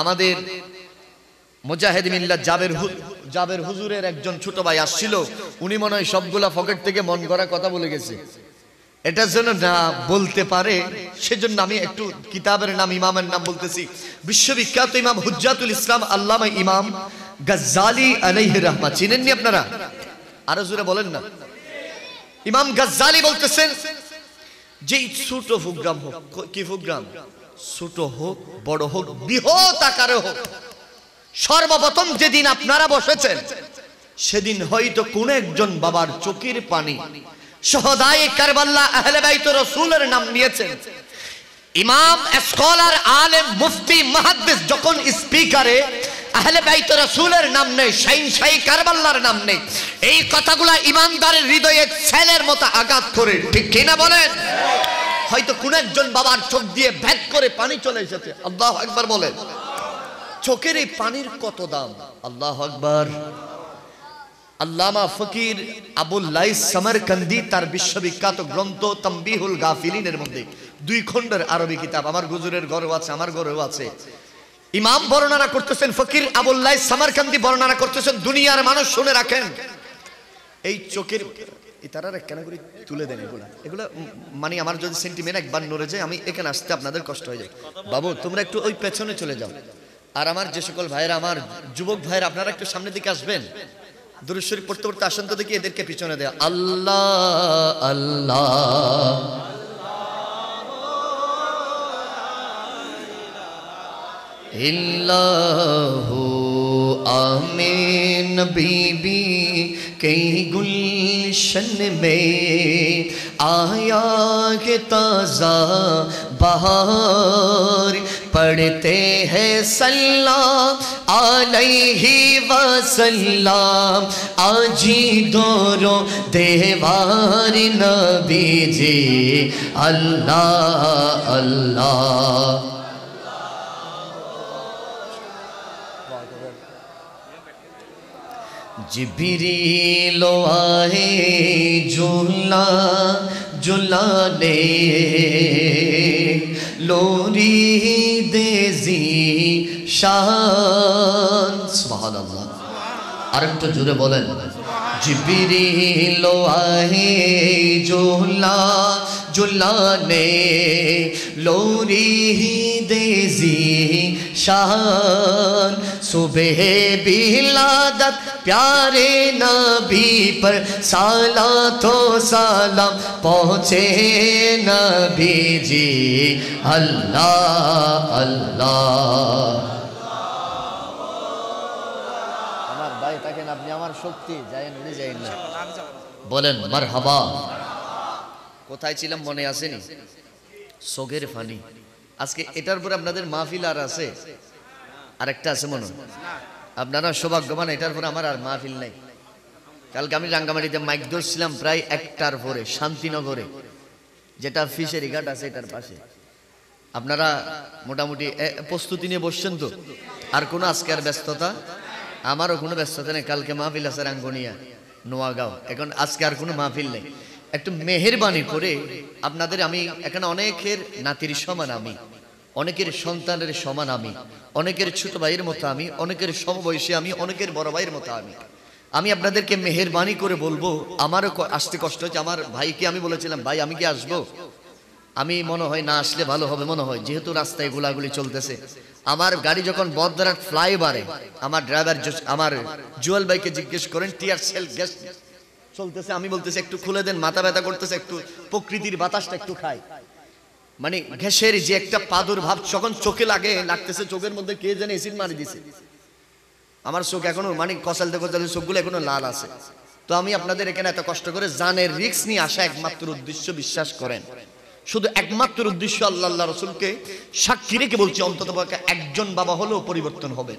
আমাদের মুজাহিদ মিল্লাত জাবের হুজুরের একজন ছোট ভাই আসছিল, উনি মনে হয় সবগুলা পকেট থেকে মন করা কথা বলে গেছে, এটার জন্য না বলতে পারে, সেজন্য আমি একটু কিতাবের নাম, ইমামের নাম বলতেছি। বিশ্ববিখ্যাত ইমাম হুজ্জাতুল ইসলাম আল্লামা ইমাম গাজ্জালি আলাইহি রাহমাত, চিনেননি আপনারা? আরো জোরে বলেন না। ইমাম গাজ্জালি বলতেছেন যে ছোট প্রোগ্রাম হোক, কি প্রোগ্রাম, ছোট হোক বড় হোক বৃহৎ আকারে হোক, সর্বপ্রথম যেদিন আপনারা বসেছেন সেদিন হয়তো কোন একজন বাবার চোখের পানি শহদায়ে কারবালা আহলে বাইত রাসূলের নাম নিয়েছেন। ইমাম, স্কলার, আলেম, মুফতি, মুহাদ্দিস যখন স্পিকারে আহলে বাইত রাসূলের নাম নেই, শাইন কারবালার নাম নেই, এই কথাগুলা ইমানদারের হৃদয়ে ছেলের মতো আঘাত করে, ঠিক কিনা বলেন? হয়তো কোন একজন বাবার চোখ দিয়ে ভেদ করে পানি চলে এসেছে। আল্লাহু আকবার বলেন। চোখের এই পানির কত দাম, আল্লাহু আকবার। আল্লামা ফকির আবুল লাইস সামারকান্দি তার বিশ্ববিখ্যাত গ্রন্থ তামবিহুল গাফিলিনের মধ্যে 2 খণ্ডের আরবি কিতাব, আমার হুজুরের ঘরেও আছে, আমার ঘরেও আছে, ইমাম বর্ণনা করতেছেন, ফকির আবুল লাইস সামারকান্দি বর্ণনা করতেছেন, দুনিয়ার মানুষ শুনে রাখেন, এই চোখের তারা কেন করে তুলে দেন এগুলা মানে আমার যদি সেন্টিমেন্ট একবার নড়ে যায়, আমি এখানে আসতে আপনাদের কষ্ট হয়ে যায়। বাবু তোমরা একটু ওই পেছনে চলে যাও, আর আমার যে সকল ভাইরা, আমার যুবক ভাইরা, আপনারা একটু সামনের দিকে আসবেন, দুরূদ শরীফ পড়তে পড়তে আসেন তো দেখি, এদেরকে পিছনে দেয়া। আল্লাহ আল্লাহ ইল্লাহু आमीन बीबी कई गुलशन में आया के ताज़ा बहार पढ़ते हैं सल्लल्लाहु अलैहि वसल्लम आजी दोरो देवार नबी जी अल्लाह अल्लाह। जिब्रील आए झूला झुलाने लोरी देजी शान। सुभान अल्लाह। আর একটু জোরে বলেন। जिब्रील आए झूला झुलाने लोरी देजी शान सुबह बिलादत प्यारे नबी पर साला तो सलाम पहुँचे नबी जी अल्लाह अल्लाह भाई ताकेन আপনি আমার শক্তি যায়েন উনি যায়েন না বলেন মারহাবা কোথায় ছিলাম মনে আসেনি সোগের ফানি আজকে এটার পরে আপনাদের মাহফিল আর আছে আরেকটা আছে মনে আপনারা সৌভাগ্যবান এটার পরে আমার আর মাহফিল নাই কালকে আমি রাঙ্গামাটিতে মাইক ধরছিলাম প্রায় 1টার পরে শান্তিনগরে যেটা ফিশারি ঘাট আছে এটার পাশে আপনারা মোটামুটি প্রস্তুতি নিয়ে বসছেন তো আর কোনো আজকে আর ব্যস্ততা আমারও কোনো ব্যস্ততা নেই কালকে মাহফিল আছে রাঙ্গুনিয়া নোয়াগাঁও এখন আজকে আর কোনো মাহফিল নেই একটু মেহেরবানি করে আপনাদের আমি এখানে অনেকের নাতির সমান আমি অনেকের সন্তানের সমান আমি অনেকের ছোট ভাইয়ের মতো আমি অনেকের সমবয়সী আমি অনেকের বড় ভাইয়ের মতো আমি আপনাদেরকে মেহেরবানি করে বলবো আমারও আসতে কষ্ট হচ্ছে আমার ভাইকে আমি বলেছিলাম ভাই আমি কি আসবো আমি মনে হয় না আসলে ভালো হবে মনে হয় যেহেতু রাস্তায় গোলাগুলি চলতেছে আমার গাড়ি যখন বদরাট ফ্লাইওভারে আমার ড্রাইভার আমার জুয়েল ভাইকে জিজ্ঞেস করেন টিয়ার সেল গ্যাস চলতেছে আমি বলতেছি একটু খুলে দেন মাথা ব্যথা করতেছে একটু প্রকৃতির বাতাসটা একটু খাই মানে গ্যাসের যে একটা প্রাদুর্ভাব যখন চোখে লাগতেছে চোখের মধ্যে কে জানে এসিড মারি দিছে আমার চোখ এখনো মানে কসালতে কসালতে চোখগুলো এখনো লাল আছে তো আমি আপনাদের এখানে এত কষ্ট করে জানের রিস্ক নিয়ে আসা একমাত্র উদ্দেশ্য বিশ্বাস করেন শুধু একমাত্র উদ্দেশ্য আল্লাহ রাসূলকে সাক্ষী রেখে বলছি অন্তত একজন বাবা হলেও পরিবর্তন হবে